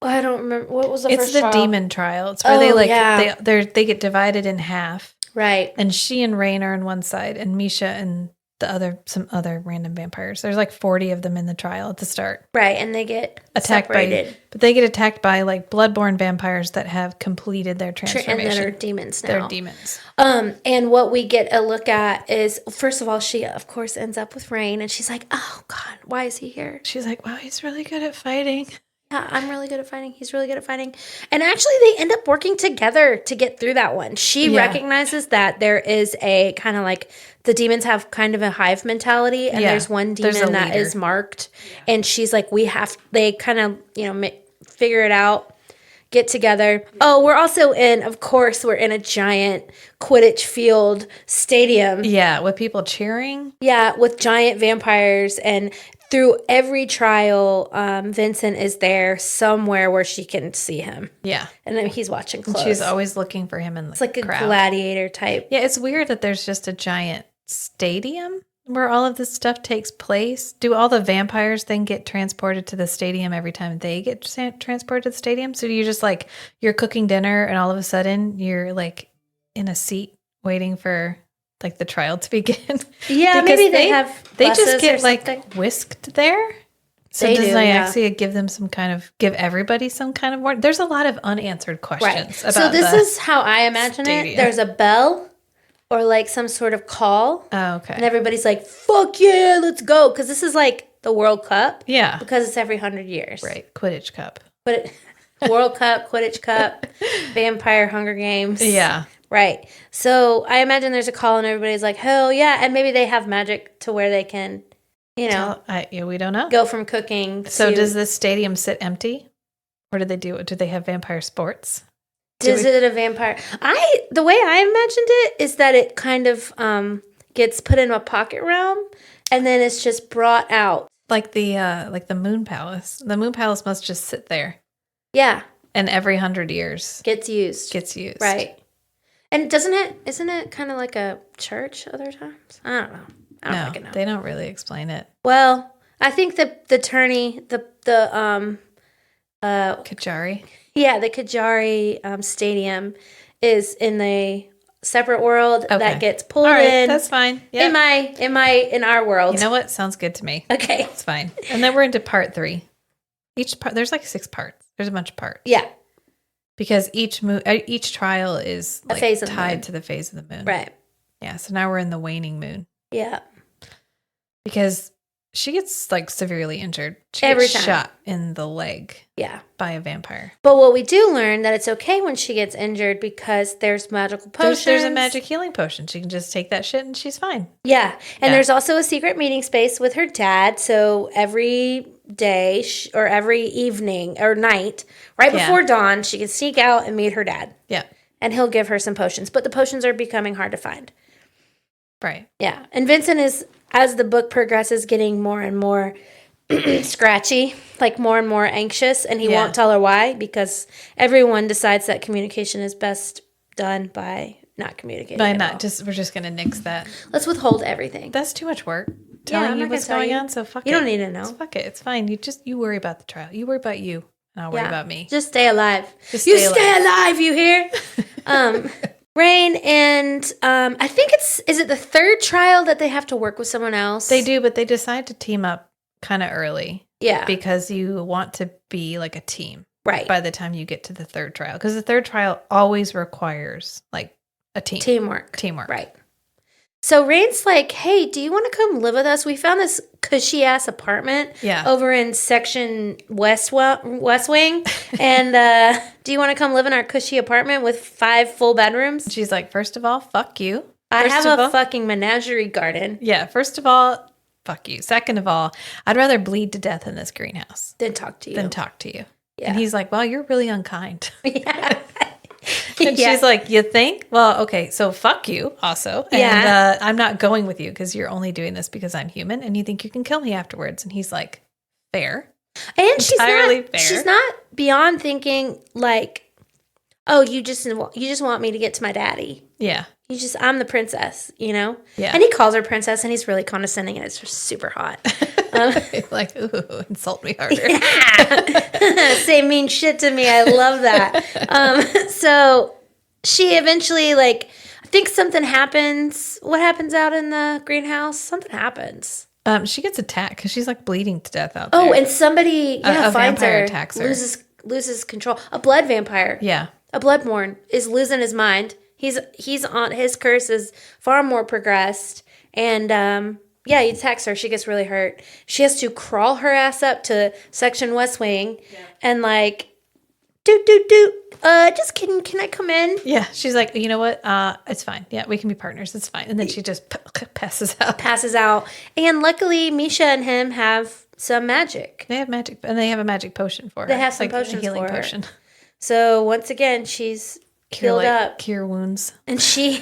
Well, I don't remember what was the first It's the trial? demon trial. It's where yeah. they get divided in half. Right. And she and Rain are on one side, and Misha and some other random vampires. There's like 40 of them in the trial at the start. Right, and they get attacked separated. but they get attacked by like bloodborne vampires that have completed their And transformation. that are demons now. They're demons. And what we get a look at is, first of all, she of course ends up with Rain, and she's like, "Oh God, why is he here?" She's like, "Wow, he's really good at fighting." Yeah, I'm really good at fighting. He's really good at fighting. And actually, they end up working together to get through that one. She recognizes that there is a kind of like the demons have kind of a hive mentality, and there's one demon that is marked. And she's like, they kind of, figure it out, get together. Oh, we're also we're in a giant Quidditch field stadium. Yeah, with people cheering. Yeah, with giant vampires. And through every trial, Vincent is there somewhere where she can see him. Yeah. And then he's watching close. She's always looking for him in the crowd. It's like a gladiator type. Yeah, it's weird that there's just a giant stadium where all of this stuff takes place. Do all the vampires then get transported to the stadium every time they get transported to the stadium? So you're just like, you're cooking dinner and all of a sudden you're like in a seat waiting for like the trial to begin. Yeah, maybe they have just get like whisked there. So they does do, Iaxia give everybody some kind of warning? There's a lot of unanswered questions about so this is how I imagine stadium. it. There's a bell or like some sort of call. Oh, okay. And everybody's like, fuck yeah, let's go. Because this is like the World Cup. Yeah. Because it's every 100 years. Right. Quidditch Cup. World Cup, Quidditch Cup, Vampire Hunger Games. Yeah. Right. So I imagine there's a call and everybody's like, hell yeah. And maybe they have magic to where they can, we don't know. go from cooking So to... does this stadium sit empty? Or do they have vampire sports? Is it a vampire? The way I imagined it is that it kind of gets put in a pocket realm and then it's just brought out. Like the Moon Palace. The Moon Palace must just sit there. Yeah. And every 100 years gets used. Right. And isn't it kind of like a church other times? I don't know. I don't fucking know. They don't really explain it. Well, I think the Kajari. Yeah, the Kajari stadium is in the separate world that gets pulled in. That's fine. Yep. In our world. You know what? Sounds good to me. Okay. It's fine. And then we're into part 3. Each part, there's like 6 parts. There's a bunch of parts. Yeah. Because each trial is like tied to the phase of the moon. Right. Yeah. So now we're in the waning moon. Yeah. Because she gets like severely injured. She Every gets time. shot in the leg. Yeah. By a vampire. But what we do learn that it's okay when she gets injured because there's magical potions. There's a magic healing potion. She can just take that shit and she's fine. Yeah. And there's also a secret meeting space with her dad. So every day or every evening or night, right before dawn, she can sneak out and meet her dad. Yeah. And he'll give her some potions. But the potions are becoming hard to find. Right. Yeah. And Vincent is, as the book progresses, getting more and more scratchy, like more and more anxious. And he won't tell her why, because everyone decides that communication is best done by not communicating. We're just going to nix that. Let's withhold everything. That's too much work. Telling you what's going on, so fuck it. You don't need to know. Fuck it. It's fine. You worry about the trial. You worry about you, and I'll worry about me. Just stay alive. Stay alive, you hear? Rain and I think is it the third trial that they have to work with someone else? They do, but they decide to team up kind of early. Yeah. Because you want to be like a team. Right. By the time you get to the third trial. Because the third trial always requires like a team. Teamwork. Right. So Rain's like, hey, do you want to come live with us? We found this cushy ass apartment over in section West Wing. And do you want to come live in our cushy apartment with 5 full bedrooms? She's like, first of all, fuck you. I have a fucking menagerie garden. Yeah, first of all, fuck you. Second of all, I'd rather bleed to death in this greenhouse than talk to you. Yeah. And he's like, well, you're really unkind. Yeah. And she's like, you think? Well, okay, so fuck you also. And I'm not going with you because you're only doing this because I'm human and you think you can kill me afterwards. And he's like, fair. And she's not beyond thinking like, oh, you just want me to get to my daddy. Yeah. I'm the princess, you know? Yeah. And he calls her princess and he's really condescending and it's just super hot. Like, ooh, insult me harder. Yeah. Say mean shit to me. I love that. So she eventually, like, I think something happens. What happens out in the greenhouse? Something happens. She gets attacked because she's like bleeding to death out there. Oh, and somebody finds her, attacks her. loses control. A blood vampire. Yeah. A bloodborne is losing his mind. He's on his curse is far more progressed, and he attacks her. She gets really hurt. She has to crawl her ass up to section West Wing, and like, just kidding. Can I come in? Yeah, she's like, you know what? It's fine. Yeah, we can be partners. It's fine. And then she just passes out. And luckily, Misha and him have some magic. They have magic, and they have a magic potion for her. They have some like potions a healing for her. Potion. So once again, she's healed up. Cure wounds. And she,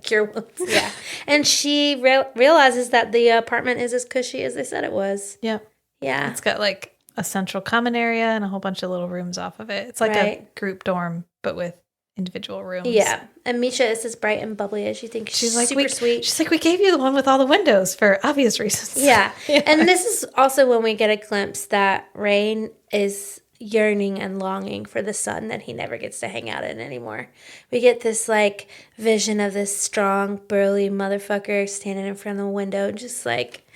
cure wounds. Yeah. And she realizes that the apartment is as cushy as they said it was. Yeah. Yeah. It's got like a central common area and a whole bunch of little rooms off of it. It's like a group dorm, but with individual rooms. Yeah. And Misha is as bright and bubbly as you think. She's like, super sweet. She's like, we gave you the one with all the windows for obvious reasons. Yeah. And this is also when we get a glimpse that Rain is yearning and longing for the sun that he never gets to hang out in anymore. We get this like vision of this strong, burly motherfucker standing in front of the window, just like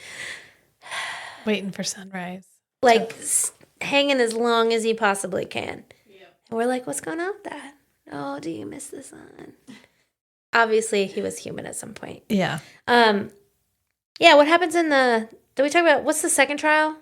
waiting for sunrise, like hanging as long as he possibly can. Yeah. And we're like, what's going on with that? Oh, do you miss the sun? Obviously, he was human at some point. Yeah. What happens in did we talk about what's the second trial?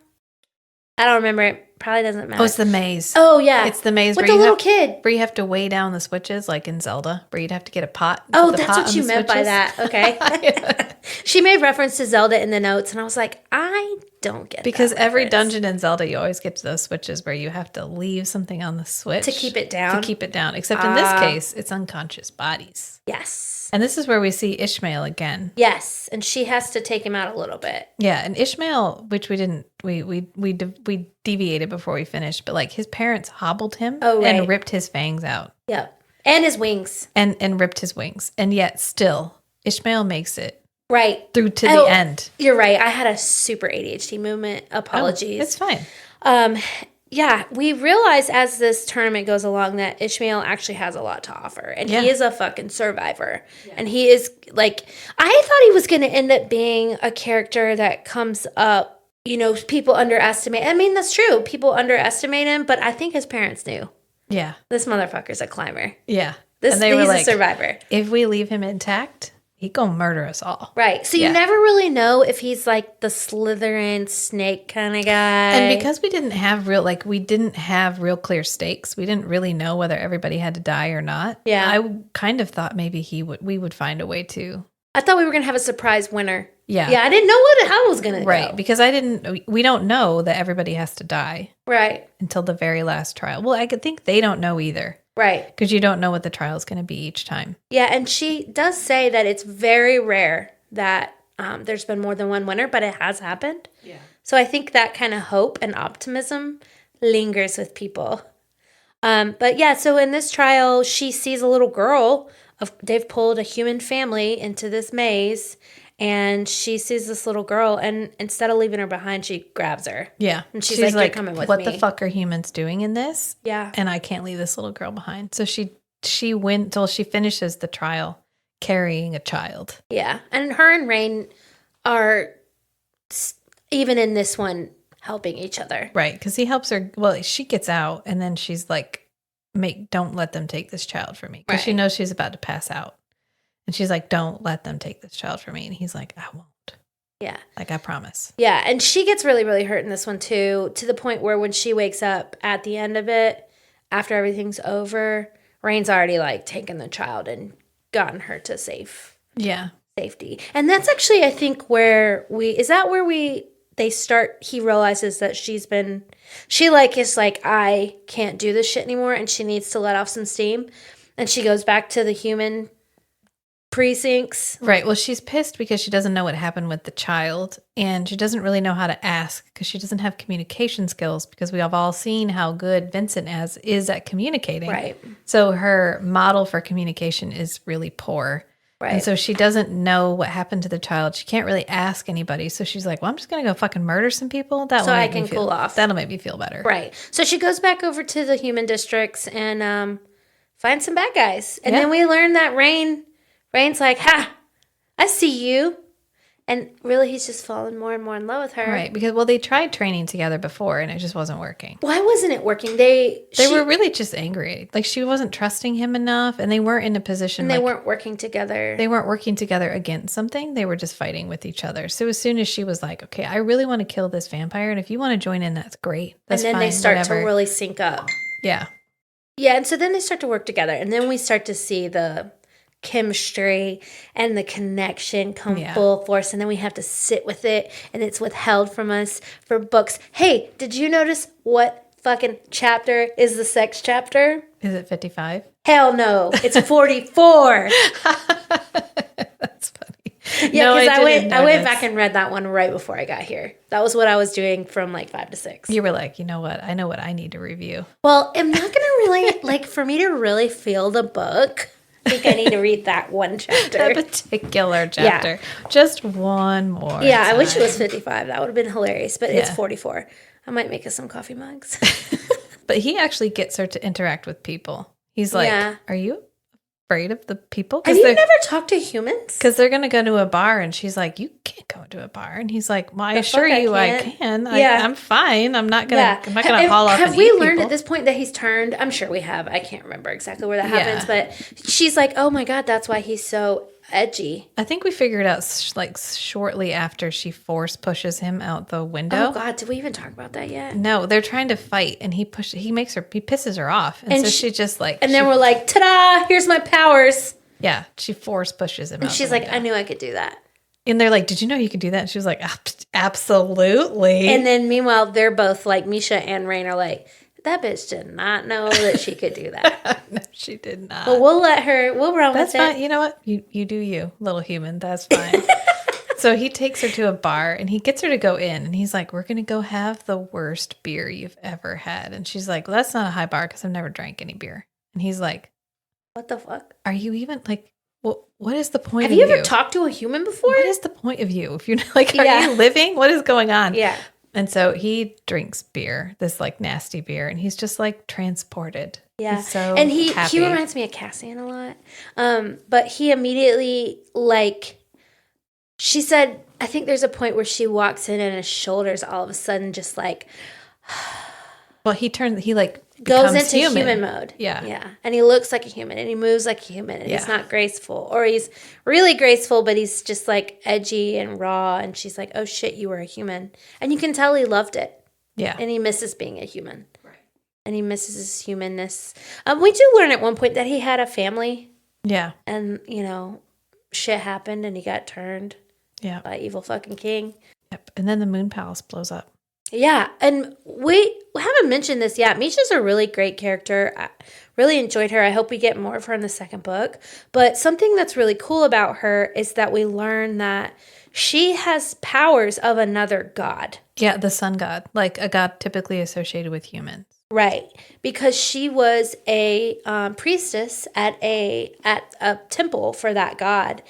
I don't remember. It probably doesn't matter. Oh, it's the maze. Oh, yeah. It's the maze with the little kid. Where you have to weigh down the switches, like in Zelda, where you'd have to get a pot. Oh, that's what you meant by that. Okay. She made reference to Zelda in the notes, and I was like, I don't get because that every reference. dungeon in Zelda, you always get to those switches where you have to leave something on the switch. To keep it down. Except in this case, it's unconscious bodies. Yes. And this is where we see Ishmael again. Yes, and she has to take him out a little bit. Yeah, and Ishmael, which we didn't, we deviated before we finished, but like his parents hobbled him and ripped his fangs out. Yep, and his wings. And ripped his wings, and yet still Ishmael makes it through to the end. You're right. I had a super ADHD movement. Apologies. It's fine. Yeah, we realize as this tournament goes along that Ishmael actually has a lot to offer. And he is a fucking survivor. Yeah. And he is, like, I thought he was going to end up being a character that comes up, you know, people underestimate. I mean, that's true. People underestimate him, but I think his parents knew. Yeah. This motherfucker's a climber. Yeah. He's a survivor. If we leave him intact, he gonna murder us all. Right. So you never really know if he's like the Slytherin snake kind of guy. And because we didn't have real clear stakes, we didn't really know whether everybody had to die or not. Yeah. I kind of thought maybe we would find a way to. I thought we were gonna have a surprise winner. Yeah. Yeah, I didn't know how it was gonna go. Right. Because we don't know that everybody has to die. Right. Until the very last trial. Well, I could think they don't know either. Right. Because you don't know what the trial is going to be each time. Yeah, and she does say that it's very rare that there's been more than one winner, but it has happened. Yeah. So I think that kind of hope and optimism lingers with people. But yeah, so in this trial, she sees a little girl. They've pulled a human family into this maze, and she sees this little girl, and instead of leaving her behind, she grabs her. Yeah. And she's like, you're coming with what me. The fuck are humans doing in this? Yeah. And I can't leave this little girl behind. So she she went till she finishes the trial carrying a child. Yeah. And her and Rain are, even in this one, helping each other. Right. Because he helps her. Well, she gets out and then she's like, don't let them take this child from me. Because she knows she's about to pass out. And she's like, don't let them take this child from me. And he's like, I won't. Yeah. Like, I promise. Yeah. And she gets really, really hurt in this one, too, to the point where when she wakes up at the end of it, after everything's over, Rain's already, like, taken the child and gotten her to safety. And that's actually, I think, he realizes that is like, I can't do this shit anymore, and she needs to let off some steam. And she goes back to the human precincts. Right. Well, she's pissed because she doesn't know what happened with the child, and she doesn't really know how to ask because she doesn't have communication skills, because we have all seen how good Vincent is at communicating. Right. So her model for communication is really poor. Right. And so she doesn't know what happened to the child. She can't really ask anybody. So she's like, well, I'm just going to go fucking murder some people. So I can cool off. That'll make me feel better. Right. So she goes back over to the human districts and finds some bad guys. And then we learn that Rain's like, ha, I see you. And really, he's just fallen more and more in love with her. Right. Because, well, they tried training together before and it just wasn't working. Why wasn't it working? They were really just angry. Like, she wasn't trusting him enough, and they weren't in a position. And they weren't working together. They weren't working together against something. They were just fighting with each other. So as soon as she was like, okay, I really want to kill this vampire, and if you want to join in, that's great. That's and then fine, they start whatever. to really sync up. Yeah. Yeah, and so then they start to work together. And then we start to see the chemistry and the connection come full force, and then we have to sit with it, and it's withheld from us for books. Hey, did you notice what fucking chapter is the sex chapter? Is it 55? Hell no, it's 44. That's funny. Yeah, because I went back and read that one right before I got here. That was what I was doing from like 5 to 6. You were like, you know what? I know what I need to review. Well, I'm not gonna really like, for me to really feel the book, I think I need to read that one chapter. That particular chapter. Yeah. Just one more. Yeah, time. I wish it was 55. That would have been hilarious, but it's 44. I might make us some coffee mugs. But he actually gets her to interact with people. He's like, are you afraid of the people? Have you never talked to humans? Because they're going to go to a bar, and she's like, you can't go to a bar. And he's like, well, I assure you I can. I'm fine. I'm not going to haul off and Have we eat learned people. at this point that he's turned? I'm sure we have. I can't remember exactly where that happens, but she's like, oh my God, that's why he's so edgy. I think we figured out like shortly after she force pushes him out the window. Oh God, did we even talk about that yet? No, they're trying to fight, and he pisses her off, and so she just like, and then we're like, ta-da! Here's my powers. Yeah, she force pushes him. And she's like, I knew I could do that. And they're like, did you know you could do that? And she was like, absolutely. And then meanwhile, they're both like, Misha and Rain are like, that bitch did not know that she could do that. No, she did not. But we'll let her, we'll run with it. That's fine. You know what? You do you, little human. That's fine. So he takes her to a bar, and he gets her to go in, and he's like, we're going to go have the worst beer you've ever had. And she's like, well, that's not a high bar because I've never drank any beer. And he's like, what the fuck? Are you even like, what is the point of you? Have you ever talked to a human before? What is the point of you? If you're like, are you living? What is going on? Yeah. And so he drinks beer, this like nasty beer, and he's just like transported. Yeah. He's so and he happy. reminds me of Cassian a lot. But he immediately, like, she said, I think there's a point where she walks in and his shoulders all of a sudden just like, well, he like goes into human mode. Yeah. Yeah. And he looks like a human, and he moves like a human, and he's not graceful, or he's really graceful, but he's just like edgy and raw. And she's like, oh shit, you were a human. And you can tell he loved it. Yeah. And he misses being a human. Right. And he misses his humanness. We do learn at one point that he had a family. Yeah. And, shit happened, and he got turned by evil fucking king. Yep. And then the Moon Palace blows up. Yeah, and we haven't mentioned this yet. Misha's a really great character. I really enjoyed her. I hope we get more of her in the second book. But something that's really cool about her is that we learn that she has powers of another god. Yeah, the sun god, like a god typically associated with humans. Right, because she was a priestess at a temple for that god,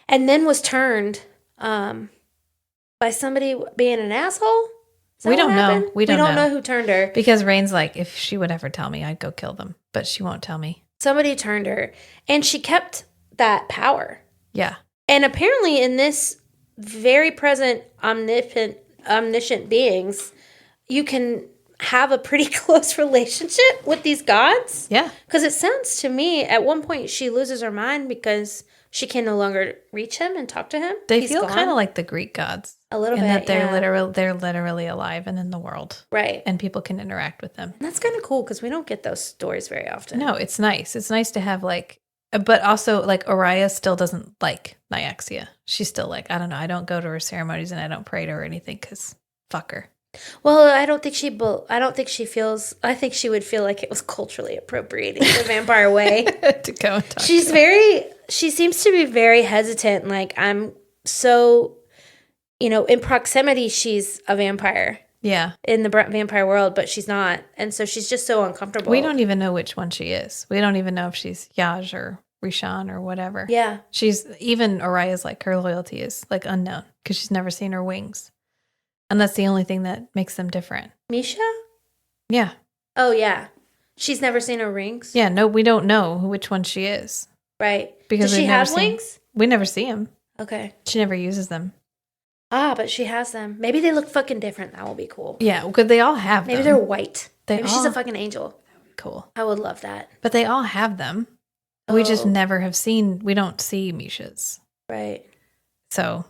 and then was turned by somebody being an asshole. We don't know. We don't know who turned her. Because Rain's like, if she would ever tell me, I'd go kill them. But she won't tell me. Somebody turned her, and she kept that power. Yeah. And apparently in this very present omniscient beings, you can have a pretty close relationship with these gods. Yeah. Because it sounds to me, at one point, she loses her mind because she can no longer reach him and talk to him. They He's feel gone. kind of like the Greek gods. A little in bit, that they're yeah. they're literally alive and in the world. Right. And people can interact with them. And that's kind of cool because we don't get those stories very often. No, it's nice. It's nice to have like, but also like Oriah still doesn't like Nyaxia. She's still like, I don't know. I don't go to her ceremonies and I don't pray to her or anything because fuck her. Well, I think she feels. I think she would feel like it was culturally appropriating the vampire way. To go and talk. She seems to be very hesitant. Like, I'm so, in proximity, she's a vampire. Yeah. In the vampire world, but she's not. And so she's just so uncomfortable. We don't even know which one she is. We don't even know if she's Yaj or Rishon or whatever. Yeah. Even Oriah's like, her loyalty is like unknown because she's never seen her wings. And that's the only thing that makes them different. Misha? Yeah. Oh, yeah. She's never seen her rings? Yeah, no, we don't know which one she is. Right. Because Does she we've never have seen- wings? We never see them. Okay. She never uses them. Ah, but she has them. Maybe they look fucking different. That will be cool. Yeah, because they all have Maybe them. they're white. They Maybe she's all- a fucking angel. Cool. I would love that. But they all have them. We just Oh. never have seen, we don't see Misha's. Right. So,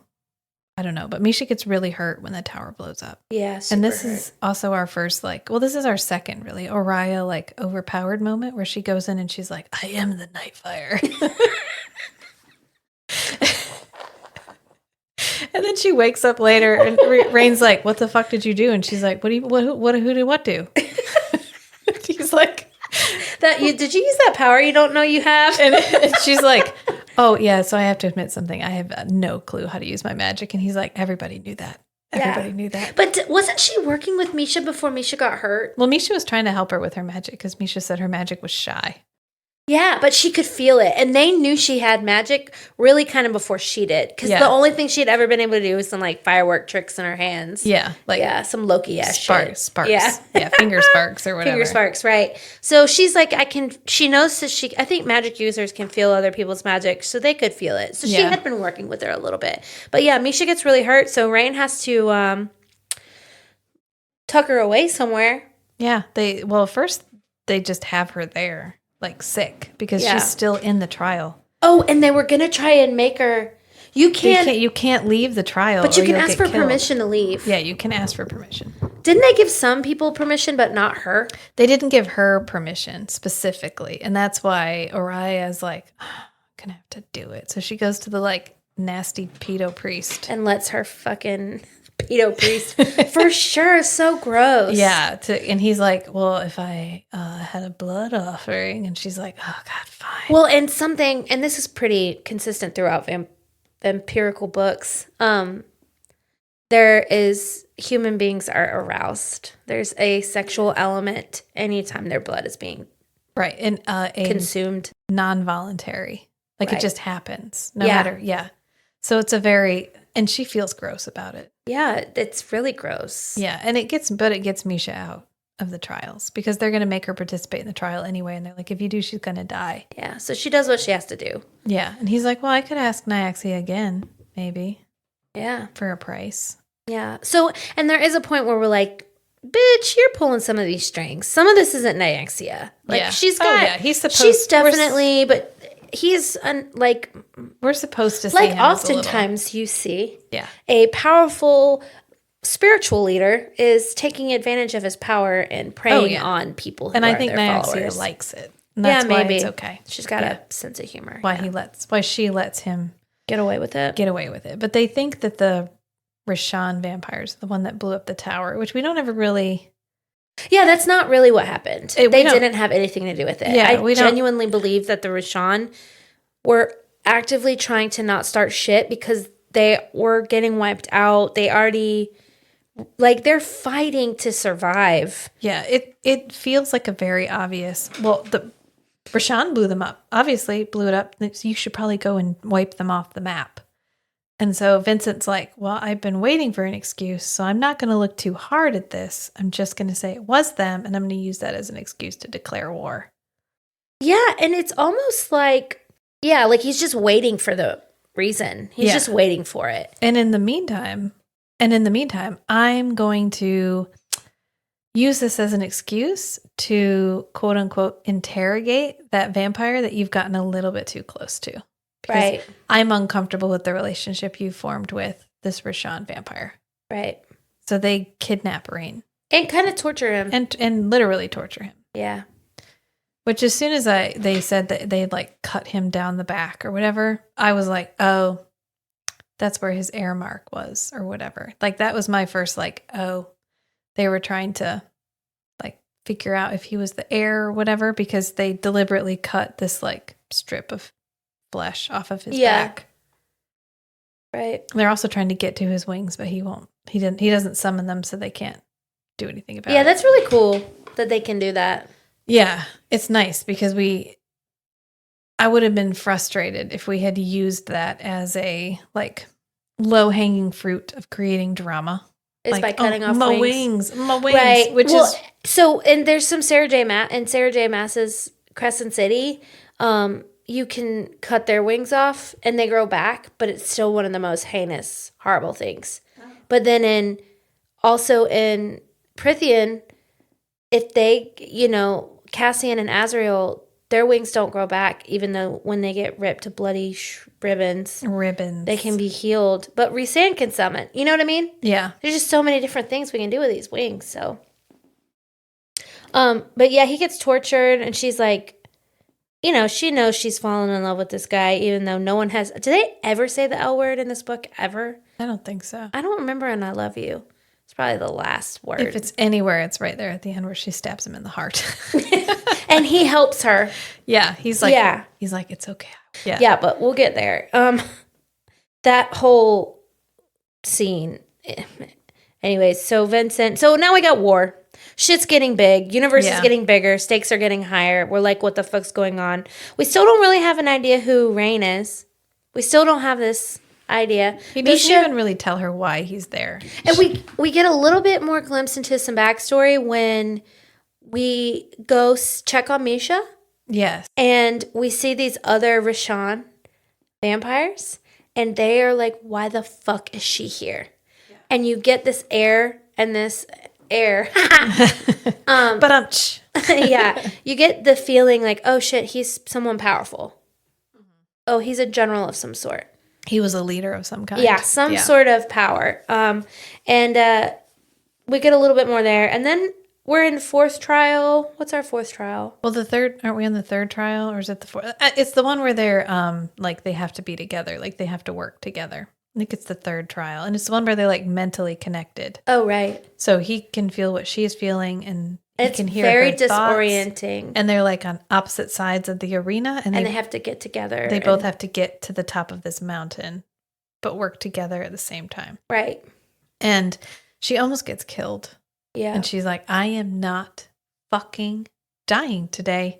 I don't know. But Misha gets really hurt when the tower blows up. Yeah, And this is also our first, this is our second, really, Oriah, overpowered moment where she goes in and she's like, I am the Nightfire. And then she wakes up later and Rain's like, what the fuck did you do? And she's like, who did what do? She's like, did you use that power you don't know you have? and she's like, oh yeah, so I have to admit something. I have no clue how to use my magic. And he's like, everybody knew that. Everybody knew that. But wasn't she working with Misha before Misha got hurt? Well, Misha was trying to help her with her magic because Misha said her magic was shy. Yeah, but she could feel it. And they knew she had magic really kind of before she did. Because the only thing she'd ever been able to do was some firework tricks in her hands. Yeah. Some Loki-ass shit. Sparks. Yeah. Yeah, finger sparks or whatever. Finger sparks, right. So she's like, she knows that I think magic users can feel other people's magic, so they could feel it. So she had been working with her a little bit. But yeah, Misha gets really hurt, so Rain has to tuck her away somewhere. Yeah. First they just have her there. Sick because she's still in the trial. Oh, and they were gonna try and make her. You can't leave the trial, but you can ask for permission to leave. Yeah, you can ask for permission. Didn't they give some people permission, but not her? They didn't give her permission specifically, and that's why Oriah is like, oh, I'm gonna have to do it. So she goes to the nasty pedo priest and lets her fucking pedo priest for sure. So gross. Yeah, and he's like, well, if I had a blood offering, and she's like, oh God, fine. Well, and this is pretty consistent throughout empirical books. Human beings are aroused. There's a sexual element anytime their blood is being right and consumed, non-voluntary. It just happens, no matter. Yeah. So it's and she feels gross about it. Yeah, it's really gross. Yeah, and it gets Misha out of the trials because they're going to make her participate in the trial anyway, and they're like, if you do, she's going to die. Yeah, so she does what she has to do. Yeah, and he's like, well, I could ask Nyaxia again, maybe. Yeah. For a price. Yeah. So, and there is a point where we're like, bitch, you're pulling some of these strings. Some of this isn't Nyaxia. She's got, he's supposed. She's definitely, but he's we're supposed to see him oftentimes you see a powerful spiritual leader is taking advantage of his power and preying on people who and are I think their Nyaxia followers. likes it. And that's why it's okay. She's got a sense of humor. Why she lets him get away with it. But they think that the Rishon vampires, the one that blew up the tower, which we don't ever really. Yeah, that's not really what happened. They didn't have anything to do with it. Yeah, I genuinely believe that the Rishon were actively trying to not start shit because they were getting wiped out. They already, they're fighting to survive. Yeah, it feels like a very obvious. Well, the Rishon blew them up. Obviously, blew it up. So you should probably go and wipe them off the map. And so Vincent's like, well, I've been waiting for an excuse, so I'm not going to look too hard at this. I'm just going to say it was them, and I'm going to use that as an excuse to declare war. Yeah, and it's almost like, yeah, like he's just waiting for the reason. He's just waiting for it. And in the meantime, I'm going to use this as an excuse to quote unquote interrogate that vampire that you've gotten a little bit too close to. Because I'm uncomfortable with the relationship you formed with this Rashawn vampire. Right. So they kidnap Rain. And kind of torture him. And literally torture him. Yeah. Which as soon as they said that they'd like cut him down the back or whatever, I was like, oh, that's where his air mark was or whatever. Like that was my first like, oh, they were trying to like figure out if he was the heir or whatever because they deliberately cut this like strip of flesh off of his back. Right. They're also trying to get to his wings, but he won't. He doesn't summon them, so they can't do anything about it. Yeah, that's really cool that they can do that. Yeah, it's nice because I would have been frustrated if we had used that as a like low-hanging fruit of creating drama. Is like, by cutting off my wings. My wings, right. Which well, is so. And there's some Sarah J. Maas's Crescent City. You can cut their wings off and they grow back, but it's still one of the most heinous, horrible things. Oh. But then also in Prithian, if they, Cassian and Azrael, their wings don't grow back, even though when they get ripped to bloody ribbons, they can be healed. But Rhysand can summon. You know what I mean? Yeah. There's just so many different things we can do with these wings. So, but yeah, he gets tortured, and she's like, she knows she's fallen in love with this guy, even though no one has. Do they ever say the L word in this book ever? I don't think so. I don't remember. And I love you. It's probably the last word. If it's anywhere, it's right there at the end where she stabs him in the heart. And he helps her. Yeah, he's like, it's okay. Yeah, yeah, but we'll get there. That whole scene. Anyways, so Vincent. So now we got war. Shit's getting big. Universe is getting bigger. Stakes are getting higher. We're like, what the fuck's going on? We still don't really have an idea who Rain is. We still don't have this idea. He doesn't even really tell her why he's there. And we get a little bit more glimpse into some backstory when we go check on Misha. Yes. And we see these other Rashawn vampires. And they are like, why the fuck is she here? Yeah. And you get this air and this air. Yeah. You get the feeling like, oh shit, he's someone powerful. Mm-hmm. Oh, he's a general of some sort. He was a leader of some kind. Yeah, some sort of power. And we get a little bit more there. And then we're in fourth trial. What's our fourth trial? Well, aren't we on the third trial, or is it the fourth? It's the one where they're like they have to be together, like they have to work together. I think it's the third trial, and it's the one where they're like mentally connected. Oh, right. So he can feel what she's feeling, and he can hear very her disorienting. Thoughts, and they're like on opposite sides of the arena, and they have to get together. They both have to get to the top of this mountain, but work together at the same time. Right. And she almost gets killed. Yeah. And she's like, I am not fucking dying today.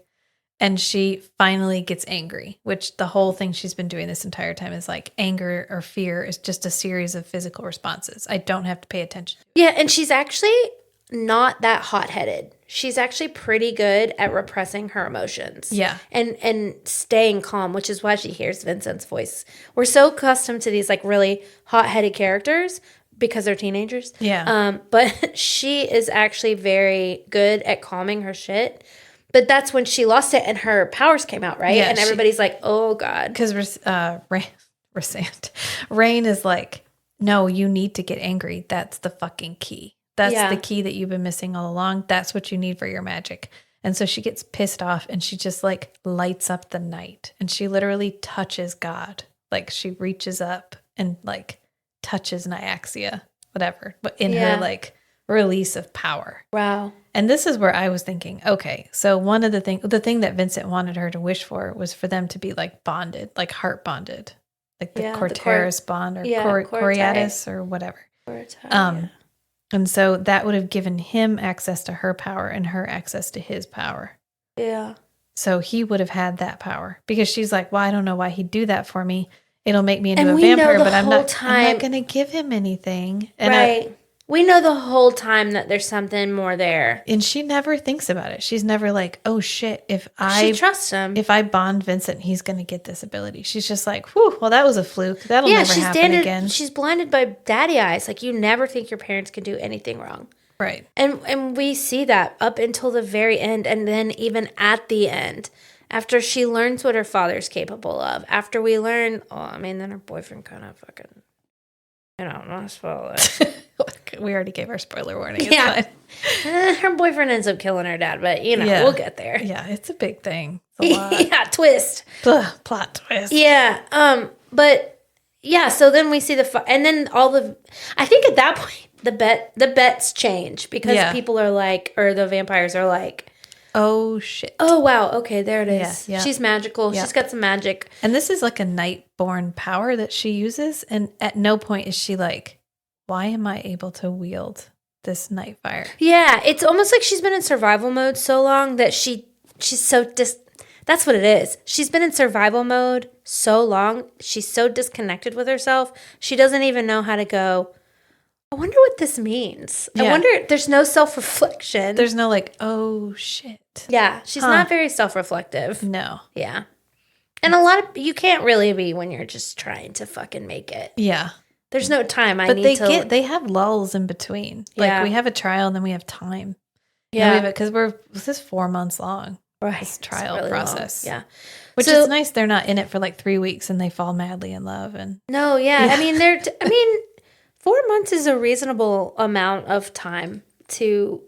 And she finally gets angry, which the whole thing she's been doing this entire time is like anger or fear is just a series of physical responses. I don't have to pay attention. Yeah, and she's actually not that hot-headed. She's actually pretty good at repressing her emotions. Yeah. And staying calm, which is why she hears Vincent's voice. We're so accustomed to these like really hot-headed characters because they're teenagers. Yeah. But she is actually very good at calming her shit. But that's when she lost it and her powers came out, right? Yeah, and everybody's like, oh, God. Because Rain is like, no, you need to get angry. That's the fucking key. That's the key that you've been missing all along. That's what you need for your magic. And so she gets pissed off and she just like lights up the night. And she literally touches God. Like she reaches up and like touches Nyaxia, whatever. But in her like release of power. Wow. And this is where I was thinking, okay, so one of the thing that Vincent wanted her to wish for was for them to be like bonded, like heart bonded, like the Corteris bond or Coriatis or whatever. And so that would have given him access to her power and her access to his power. Yeah. So he would have had that power because she's like, well, I don't know why he'd do that for me. It'll make me into a vampire, but I'm not going to give him anything. And right. We know the whole time that there's something more there. And she never thinks about it. She's never like, oh shit, She trusts him. if I bond Vincent, he's going to get this ability. She's just like, whew, well, that was a fluke. That'll never happen again. She's blinded by daddy eyes. Like, you never think your parents can do anything wrong. Right. And we see that up until the very end, and then even at the end, after she learns what her father's capable of, after we learn, then her boyfriend kind of fucking, not spoil it. We already gave our spoiler warning. It's Yeah. fine. Her boyfriend ends up killing her dad, but we'll get there. Yeah, it's a big thing. It's a lot. Yeah, twist. Ugh, plot twist. Yeah. But yeah, so then we see and then I think at that point the bets change because people are like, or the vampires are like, oh shit. oh wow, okay, there it is. Yeah. She's magical. She's got some magic. And this is like a night-born power that she uses, and at no point is she like, why am I able to wield this night fire? Yeah, it's almost like she's been in survival mode so long that she's so that's what it is. She's been in survival mode so long. She's so disconnected with herself. She doesn't even know how to go, I wonder what this means. Yeah. I wonder, there's no self-reflection. There's no like, oh shit. Yeah, she's not very self-reflective. No. Yeah. And a lot of, you can't really be when you're just trying to fucking make it. Yeah. There's no time. But they have lulls in between. Like we have a trial and then we have time. Yeah. Because this is 4 months long. Right. This trial really process. long. Yeah. Which is nice. They're not in it for like 3 weeks and they fall madly in love. And no, yeah. I mean, 4 months is a reasonable amount of time to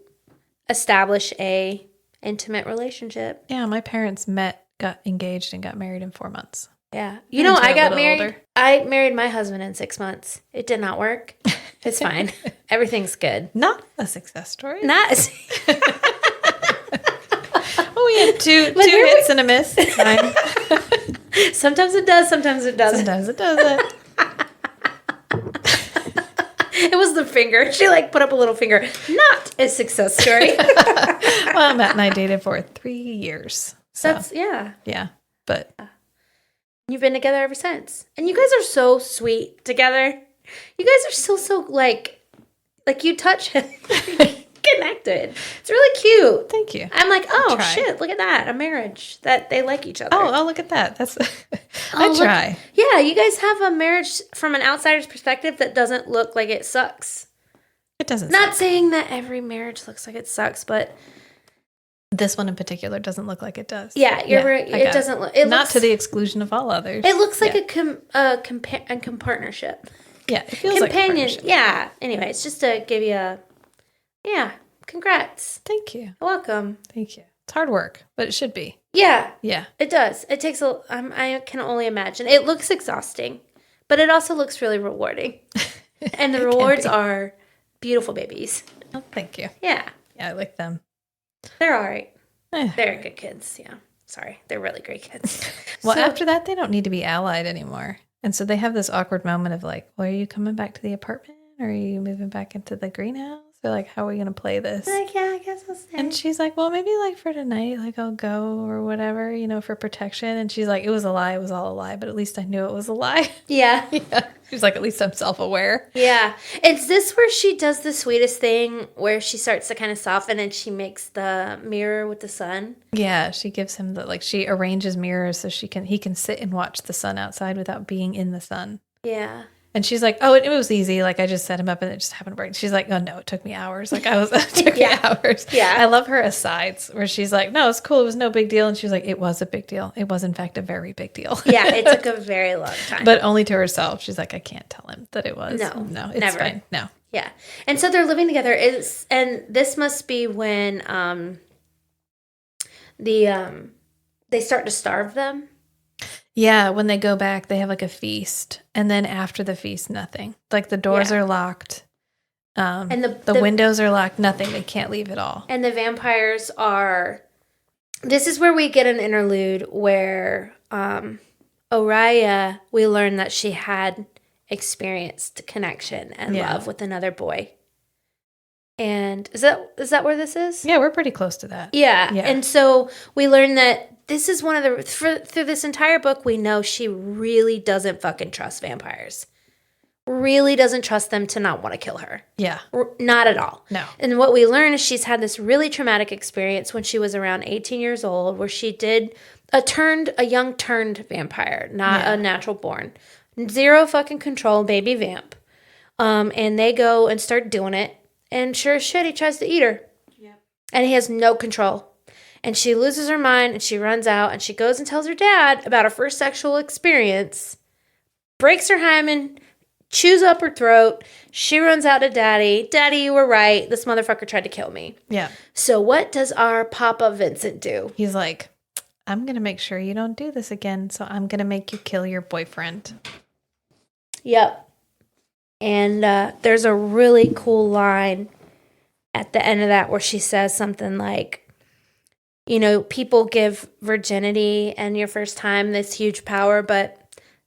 establish a intimate relationship. Yeah, my parents met, got engaged, and got married in 4 months. Yeah. I got married. Older. I married my husband in 6 months. It did not work. It's fine. Everything's good. Not a success story. Not. We had two hits and a miss. It's fine. Sometimes it does. Sometimes it doesn't. Sometimes it doesn't. It was the finger. She put up a little finger. Not a success story. Well, Matt and I dated for 3 years. So. That's Yeah. But you've been together ever since. And you guys are so sweet together. You guys are still so you touch connected. It's really cute. Thank you. I'm like, oh shit, look at that. A marriage that they like each other. Oh, look at that. That's I try. Yeah, you guys have a marriage from an outsider's perspective that doesn't look like it sucks. It doesn't. Not saying that every marriage looks like it sucks, but this one in particular doesn't look like it does. Yeah, it doesn't look. It not looks, to the exclusion of all others. It looks like a partnership. Yeah, it feels like a partnership. Yeah. Anyway, it's just to give you congrats. Thank you. You're welcome. Thank you. It's hard work, but it should be. Yeah. Yeah. It does. It takes I can only imagine. It looks exhausting, but it also looks really rewarding. And the rewards are beautiful babies. Oh, thank you. Yeah. Yeah, I like them. They're all right. They're good kids. Yeah. Sorry. They're really great kids. Well, after that, they don't need to be allied anymore. And so they have this awkward moment of like, well, are you coming back to the apartment? Or are you moving back into the greenhouse? Or how are we going to play this? Yeah, I guess I'll stay. And she's like, well, maybe for tonight, I'll go or whatever, for protection. And she's like, it was a lie. It was all a lie. But at least I knew it was a lie. Yeah. Yeah. She's like, at least I'm self-aware. Yeah. Is this where she does the sweetest thing where she starts to kind of soften and she makes the mirror with the sun? Yeah. She gives him she arranges mirrors so he can sit and watch the sun outside without being in the sun. Yeah. And she's like, oh, it was easy. I just set him up and it just happened to work. She's like, oh, no, it took me hours. It took me hours. Yeah. I love her asides where she's like, no, it's cool. It was no big deal. And she was like, it was a big deal. It was, in fact, a very big deal. Yeah, it took a very long time. But only to herself. She's like, I can't tell him that it was. No, it's never. fine. No. Yeah. And so they're living together. And this must be when they start to starve them. Yeah, when they go back, they have a feast. And then after the feast, nothing. The doors are locked. And the windows are locked. Nothing. They can't leave at all. And the vampires are... This is where we get an interlude where Oriya, we learn that she had experienced connection and love with another boy. And is that where this is? Yeah, we're pretty close to that. Yeah. And so we learn that this is one of the... through this entire book, we know she really doesn't fucking trust vampires. really doesn't trust them to not want to kill her. Yeah. Not at all. No. And what we learn is she's had this really traumatic experience when she was around 18 years old where she did a young turned vampire, not a natural born. Zero fucking control, baby vamp. And they go and start doing it. And sure as shit, he tries to eat her. Yep. And he has no control. And she loses her mind and she runs out and she goes and tells her dad about her first sexual experience, breaks her hymen, chews up her throat. She runs out to Daddy. Daddy, you were right. This motherfucker tried to kill me. Yeah. So what does our Papa Vincent do? He's like, I'm going to make sure you don't do this again. So I'm going to make you kill your boyfriend. Yep. And there's a really cool line at the end of that where she says something like, you know, people give virginity and your first time this huge power, but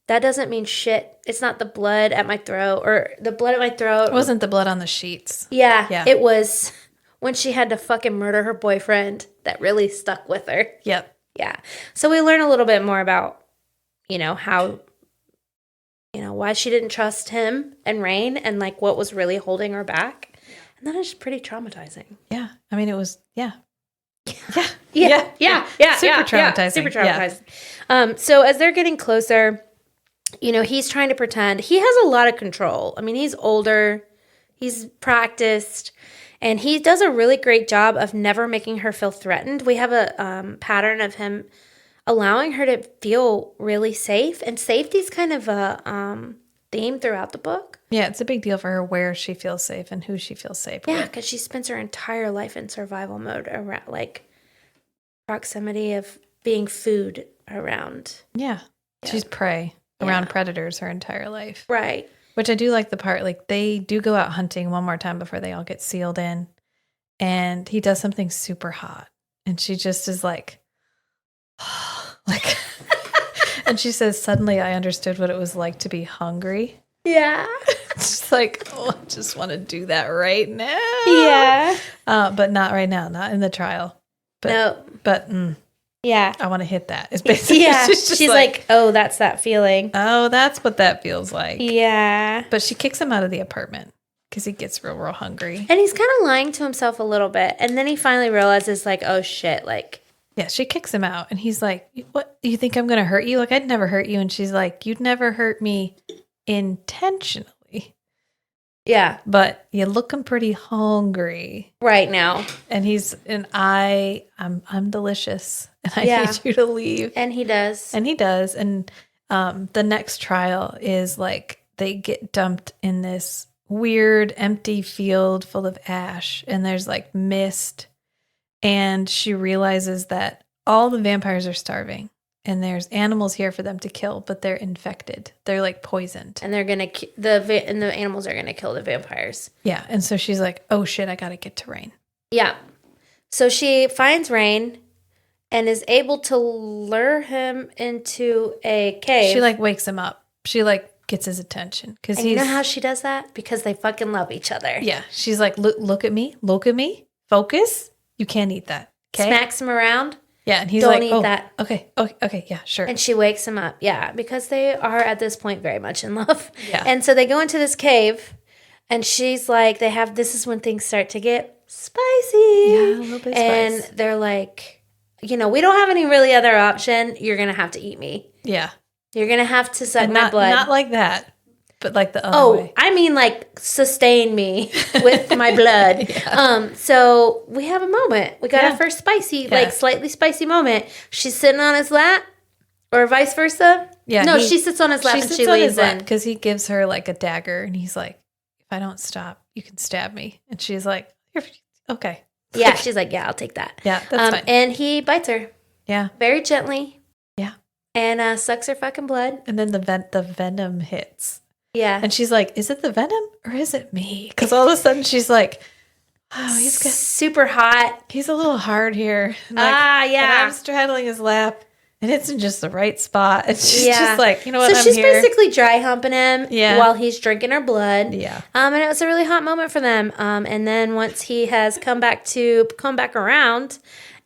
that doesn't mean shit. It's not the blood at my throat or the blood at my throat. It wasn't the blood on the sheets. Yeah. It was when she had to fucking murder her boyfriend that really stuck with her. Yep. Yeah. So we learn a little bit more about, you know, how, you know, why she didn't trust him and Rain and like what was really holding her back. And that is pretty traumatizing. Yeah. I mean, it was, yeah. Yeah. Super traumatizing. Super traumatizing. So as they're getting closer, you know, he's trying to pretend. He has a lot of control. I mean, he's older. He's practiced. And he does a really great job of never making her feel threatened. We have a pattern of him allowing her to feel really safe. And safety's kind of a theme throughout the book. Yeah, it's a big deal for her where she feels safe and who she feels safe with. Yeah, because she spends her entire life in survival mode around, like, proximity of being food around. Yeah. She's prey around predators her entire life. Right. Which I do like the part, like, they do go out hunting one more time before they all get sealed in. And he does something super hot. And she just is like, like, and she says, suddenly I understood what it was like to be hungry. Yeah. Just like, oh, I just want to do that right now. Yeah. But not right now, not in the trial. But, no. But, yeah. I want to hit that. It's basically, yeah. She's like, oh, that's that feeling. Oh, that's what that feels like. Yeah. But she kicks him out of the apartment because he gets real, real hungry. And he's kind of lying to himself a little bit. And then he finally realizes, like, oh, shit, like. Yeah, she kicks him out. And he's like, what? You think I'm going to hurt you? Like, I'd never hurt you. And she's like, you'd never hurt me intentionally. Yeah. But you're looking pretty hungry right now. And I'm delicious. And I need you to leave. And he does. And he does. And the next trial is like they get dumped in this weird empty field full of ash. And there's like mist. And she realizes that all the vampires are starving. And there's animals here for them to kill, but they're infected. They're like poisoned. And they're going to, the animals are going to kill the vampires. Yeah. And so she's like, oh shit, I got to get to Rain. Yeah. So she finds Rain and is able to lure him into a cave. She like wakes him up. She like gets his attention. And you know how she does that? Because they fucking love each other. Yeah. She's like, look at me. Focus. You can't eat that. Okay. Smacks him around. Yeah, and he's Don't like, eat that. Okay, yeah, sure. And she wakes him up. Yeah, because they are at this point very much in love. Yeah. And so they go into this cave, and she's like, this is when things start to get spicy. Yeah, a little bit and spicy. They're like, you know, we don't have any really other option. You're going to have to eat me. Yeah. You're going to have to suck and my blood. Not like that, but like the other way. I mean like sustain me with my blood. Yeah. So we have a moment. We got our first spicy, like slightly spicy moment. She's sitting on his lap or vice versa. Yeah. No, she sits on his lap and she leans in. Because he gives her like a dagger and he's like, if I don't stop, you can stab me. And she's like, okay. Yeah, she's like, yeah, I'll take that. Yeah, that's fine. And he bites her. Yeah. Very gently. Yeah. And sucks her fucking blood. And then the venom hits. Yeah. And she's like, is it the venom or is it me? Because all of a sudden she's like, oh, he's super hot. He's a little hard here. And like, yeah. And I'm straddling his lap and it's in just the right spot. And she's just like, you know what, so she's basically dry humping him while he's drinking her blood. Yeah. And it was a really hot moment for them. And then once he has come back around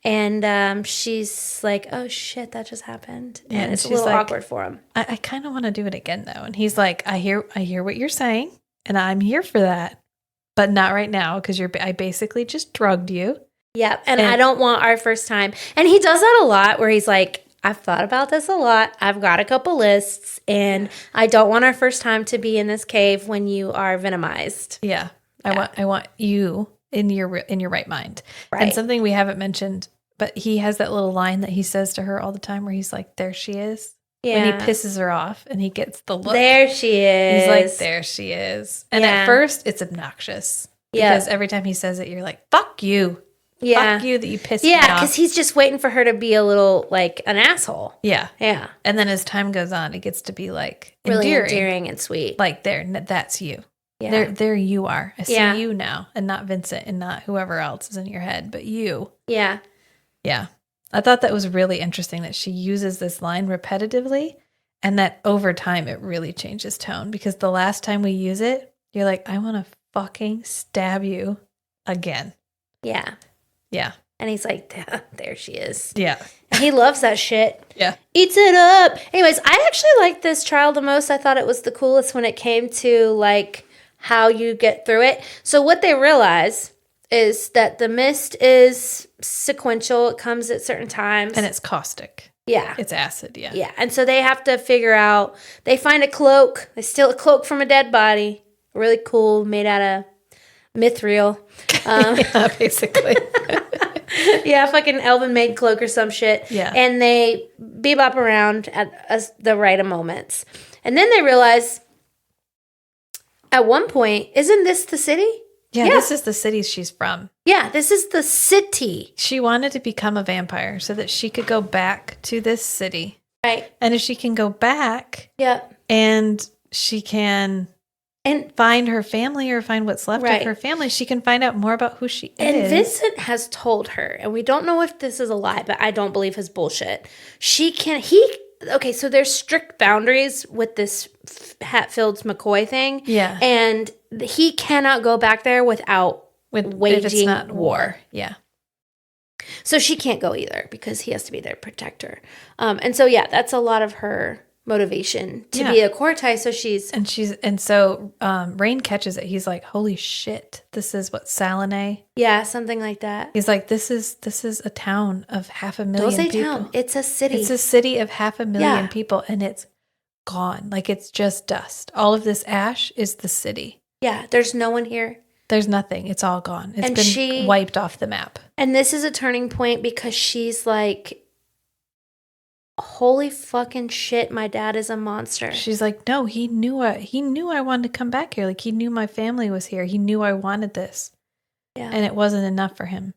And she's like, oh shit, that just happened. Yeah, And it's a she's little like, awkward for him. I kind of want to do it again though. And he's like, I hear what you're saying, and I'm here for that, but not right now because I basically just drugged you. Yeah, and I don't want our first time. And he does that a lot where he's like, I've thought about this a lot. I've got a couple lists, and I don't want our first time to be in this cave when you are venomized. Yeah. I want you in your right mind. Right. And something we haven't mentioned, but he has that little line that he says to her all the time where he's like, there she is. Yeah. When he pisses her off and he gets the look. There she is. He's like, there she is. And at first it's obnoxious. Because every time he says it, you're like, fuck you. Yeah. Fuck you that you pissed me off. Yeah, because he's just waiting for her to be a little, like, an asshole. Yeah. Yeah. And then as time goes on, it gets to be like Really endearing and sweet. Like, that's you. Yeah. There you are. I see you now, and not Vincent and not whoever else is in your head, but you. Yeah. Yeah. I thought that was really interesting that she uses this line repetitively, and that over time it really changes tone, because the last time we use it, you're like, I want to fucking stab you again. Yeah. Yeah. And he's like, there she is. Yeah. And he loves that shit. Yeah. Eats it up. Anyways, I actually liked this trial the most. I thought it was the coolest when it came to, like, how you get through it. So what they realize is that the mist is sequential. It comes at certain times. And it's caustic. Yeah. It's acid, yeah. Yeah. And so they have to figure out, they find a cloak. They steal a cloak from a dead body. Really cool, made out of mithril. Yeah, basically. Yeah, fucking elven made cloak or some shit. Yeah. And they bebop around at the right moments. And then they realize at one point, isn't this the city? Yeah, this is the city she's from. Yeah, this is the city. She wanted to become a vampire so that she could go back to this city. Right. And if she can go back, and she can find her family or find what's left of her family, she can find out more about who she is. And Vincent has told her, and we don't know if this is a lie, but I don't believe his bullshit. Okay, so there's strict boundaries with this Hatfields McCoy thing. Yeah. And he cannot go back there without waging if it's not war. Yeah. So she can't go either because he has to be there to protect her. And so, yeah, that's a lot of her motivation to be a Cortai. So Rain catches it. He's like, holy shit, this is what Salinae. Yeah, something like that. He's like, this is a town of 500,000 people. Town. It's a city. It's a city of 500,000 people, and it's gone. Like, it's just dust. All of this ash is the city. Yeah, there's no one here. There's nothing. It's all gone. It's been wiped off the map. And this is a turning point because she's like, holy fucking shit, my dad is a monster. She's like, no, he knew I wanted to come back here. Like, he knew my family was here. He knew I wanted this. Yeah. And it wasn't enough for him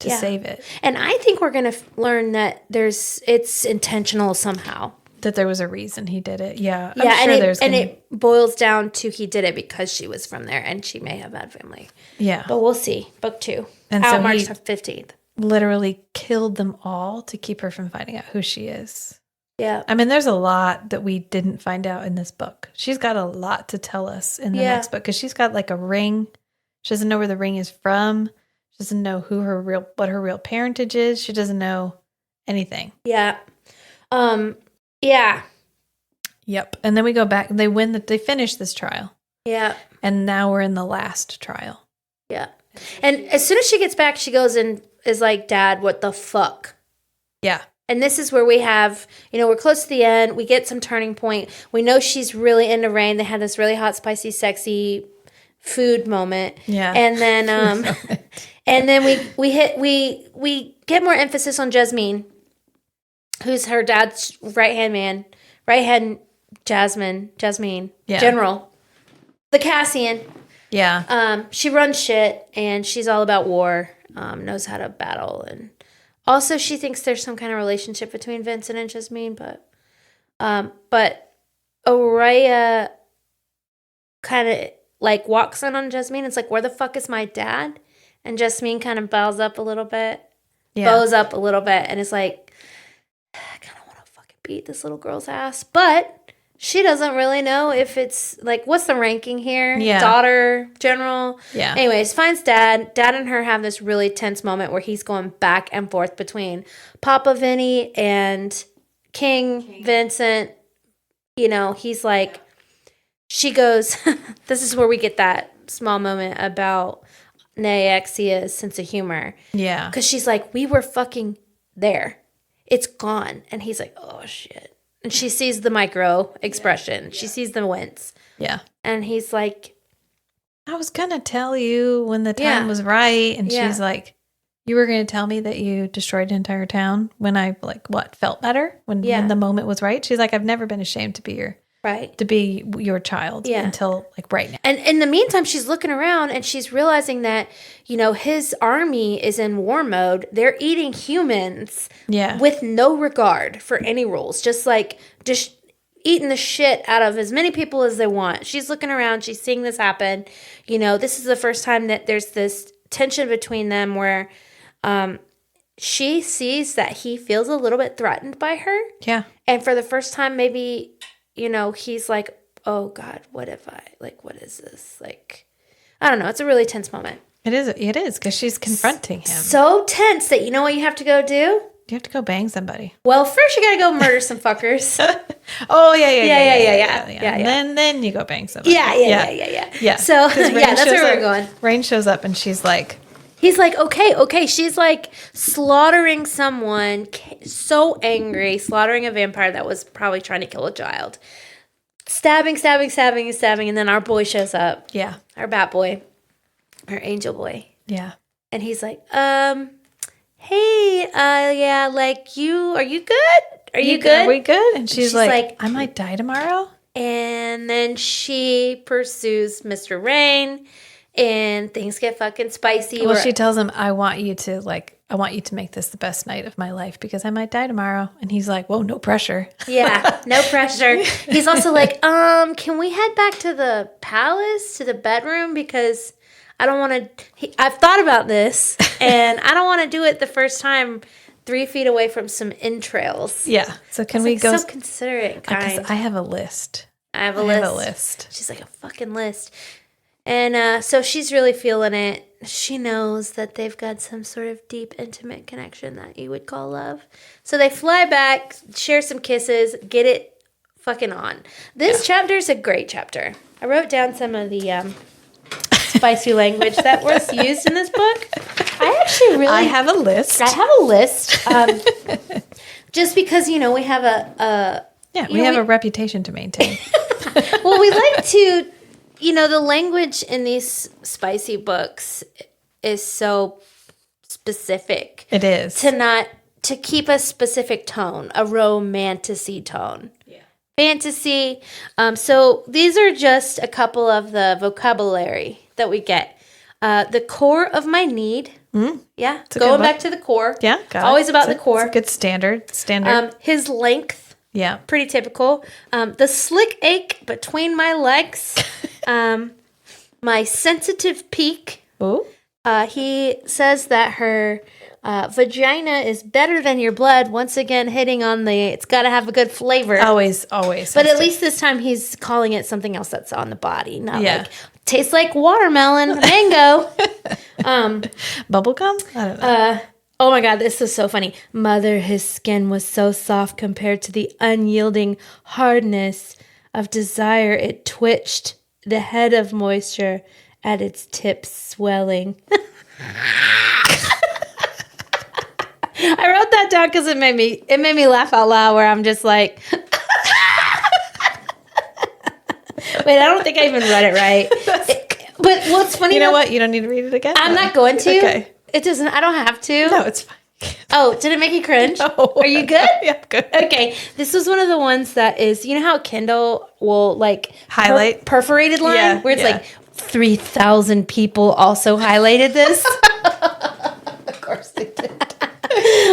to save it. And I think we're going to learn that it's intentional somehow. That there was a reason he did it. Yeah. It boils down to he did it because she was from there and she may have had family. Yeah. But we'll see. Book 2. And out so March 15th. Literally killed them all to keep her from finding out who she is. Yeah. I mean, there's a lot that we didn't find out in this book. She's got a lot to tell us in the next book because she's got like a ring. She doesn't know where the ring is from. She doesn't know what her real parentage is. She doesn't know anything. Yeah. Yeah. Yep. And then we go back. They finish this trial. Yeah. And now we're in the last trial. Yeah. And as soon as she gets back, she goes and is like, Dad, what the fuck? Yeah. And this is where we have, we're close to the end. We get some turning point. We know she's really into Rain. They had this really hot, spicy, sexy food moment. Yeah. And then, and then we get more emphasis on Jasmine, who's her dad's right-hand Jasmine, General, the Cassian. Yeah. She runs shit, and she's all about war, knows how to battle, and also she thinks there's some kind of relationship between Vincent and Jasmine, but Araya kind of like walks in on Jasmine. It's like, where the fuck is my dad? And Jasmine kind of bows up a little bit, and it's like, I kind of want to fucking beat this little girl's ass, but she doesn't really know if it's like, what's the ranking here? Yeah. Daughter, general. Yeah. Anyways, finds Dad. Dad and her have this really tense moment where he's going back and forth between Papa Vinny and King Vincent. You know, he's like, she goes, this is where we get that small moment about Nyaxia's sense of humor. Yeah. Because she's like, we were fucking there. It's gone. And he's like, oh, shit. And she sees the micro expression. Yeah. She sees the wince. Yeah. And he's like, I was going to tell you when the time was right. And she's like, you were going to tell me that you destroyed an entire town when I, like, felt better when the moment was right. She's like, I've never been ashamed to be your child until, like, right now. And in the meantime, she's looking around and she's realizing that, you know, his army is in war mode. They're eating humans with no regard for any rules. Just eating the shit out of as many people as they want. She's looking around. She's seeing this happen. You know, this is the first time that there's this tension between them where she sees that he feels a little bit threatened by her. Yeah. And for the first time, maybe, you know, he's like, oh God, what if what is this? Like, I don't know. It's a really tense moment. It is because she's confronting him. So tense that you know what you have to go do? You have to go bang somebody. Well, first you got to go murder some fuckers. Oh, yeah. And then you go bang somebody. Yeah. So, that's where we're going. Rain shows up and she's like, he's like, okay. She's like slaughtering someone, so angry, slaughtering a vampire that was probably trying to kill a child. Stabbing. And then our boy shows up. Yeah. Our bat boy. Our angel boy. Yeah. And he's like, hey, like are you good? Are you good? Are we good? And she's like, I might die tomorrow. And then she pursues Mr. Rain and things get fucking spicy. Well, she tells him, I want you to make this the best night of my life because I might die tomorrow. And he's like, whoa, no pressure. Yeah, no pressure. He's also like, can we head back to the palace, to the bedroom? Because I don't want to, I've thought about this and I don't want to do it the first time 3 feet away from some entrails. Yeah. So can we go? So considerate, kind. Because I have a list. I have a list. She's like, a fucking list. And so she's really feeling it. She knows that they've got some sort of deep, intimate connection that you would call love. So they fly back, share some kisses, get it fucking on. This chapter is a great chapter. I wrote down some of the spicy language that was used in this book. I have a list. I have a list. Just because, you know, we have we have a reputation to maintain. Well, we like to, you know, the language in these spicy books is so specific. It is. To keep a specific tone, a romantic-y tone. Yeah. Fantasy. So these are just a couple of the vocabulary that we get. The core of my need. Yeah. Going back to the core. Yeah. Always about the core. It's a good standard. His length. Yeah. Pretty typical. The slick ache between my legs. My sensitive peak. Ooh. He says that her vagina is better than your blood. Once again, hitting on it's got to have a good flavor. Always. But at least this time he's calling it something else that's on the body. Not like, tastes like watermelon, mango. Bubblegum? I don't know. Oh my God, this is so funny. Mother, his skin was so soft compared to the unyielding hardness of desire. It twitched, the head of moisture at its tips swelling. I wrote that down because it made me laugh out loud where I'm just like, wait, I don't think I even read it right. But what's funny, you know what? You don't need to read it again. I'm not going to. Okay. It doesn't. I don't have to. No, it's fine. Oh, did it make you cringe? No. Are you good? Yeah, good. Okay. This was one of the ones that is, you know how Kindle will like highlight perforated line where it's like 3,000 people also highlighted this. Of course they did.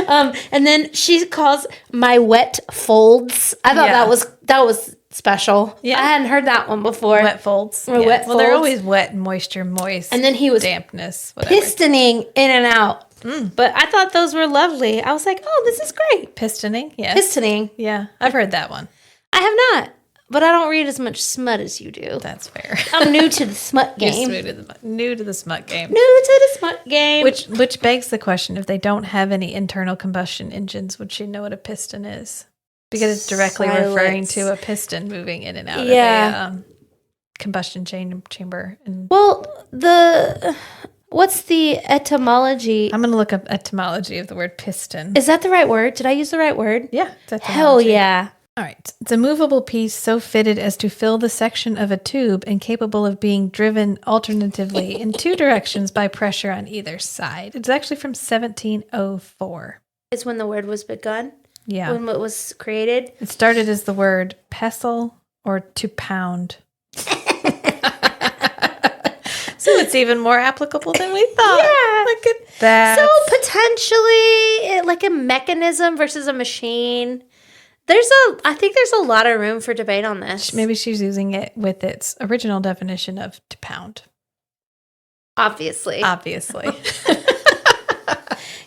And then she calls my wet folds. I thought that was special. Yeah. I hadn't heard that one before. Wet folds. Wet folds. Well, they're always wet and moist. And then he was dampness, whatever. Pistoning in and out. But I thought those were lovely. I was like, oh, this is great. Pistoning? Yes. Pistoning. Yeah. I've heard that one. I have not. but I don't read as much smut as you do. That's fair. I'm new to the smut game. New to the smut game. New to the smut game. Which begs the question, if they don't have any internal combustion engines, would she know what a piston is? Because it's directly referring to a piston moving in and out of a combustion chamber. And well, what's the etymology? I'm going to look up etymology of the word piston. Is that the right word? Did I use the right word? Yeah. That's Hell yeah. All right. It's a movable piece so fitted as to fill the section of a tube and capable of being driven alternatively in two directions by pressure on either side. It's actually from 1704. Is when the word was begun? Yeah. When it was created? It started as the word pestle or to pound. So it's even more applicable than we thought. Yeah. Look at that. So potentially like a mechanism versus a machine. I think there's a lot of room for debate on this. Maybe she's using it with its original definition of to pound. Obviously.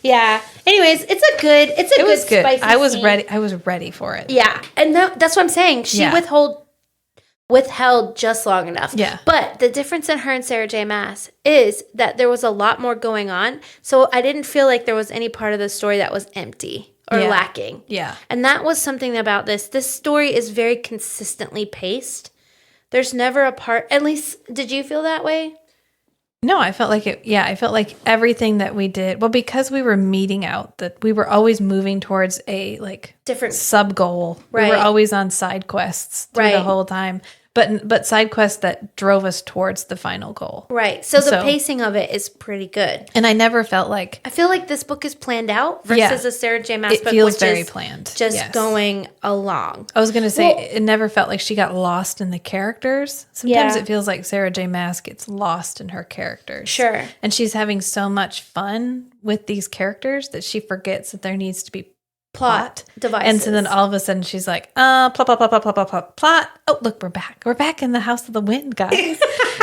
Yeah. Anyways, it was good. Spicy I was scene. ready. I was ready for it. Yeah. And that's what I'm saying. She withheld just long enough. Yeah. But the difference in her and Sarah J. Maas is that there was a lot more going on. So I didn't feel like there was any part of the story that was empty or lacking. Yeah. And that was something about this. This story is very consistently paced. There's never a part, at least, did you feel that way? No, I felt like it. Yeah, I felt like everything that we did, well, because we were meeting out, that we were always moving towards a different sub goal. Right. We were always on side quests through the whole time. But side quests that drove us towards the final goal. Right. So the pacing of it is pretty good. And I never felt like... I feel like this book is planned out versus a Sarah J. Maas book, it feels which very is planned. Just going along. I was going to say, it never felt like she got lost in the characters. Sometimes it feels like Sarah J. Maas gets lost in her characters. Sure. And she's having so much fun with these characters that she forgets that there needs to be plot devices. And so then all of a sudden she's like, plot. Oh, look, we're back. We're back in the House of the Wind, guys.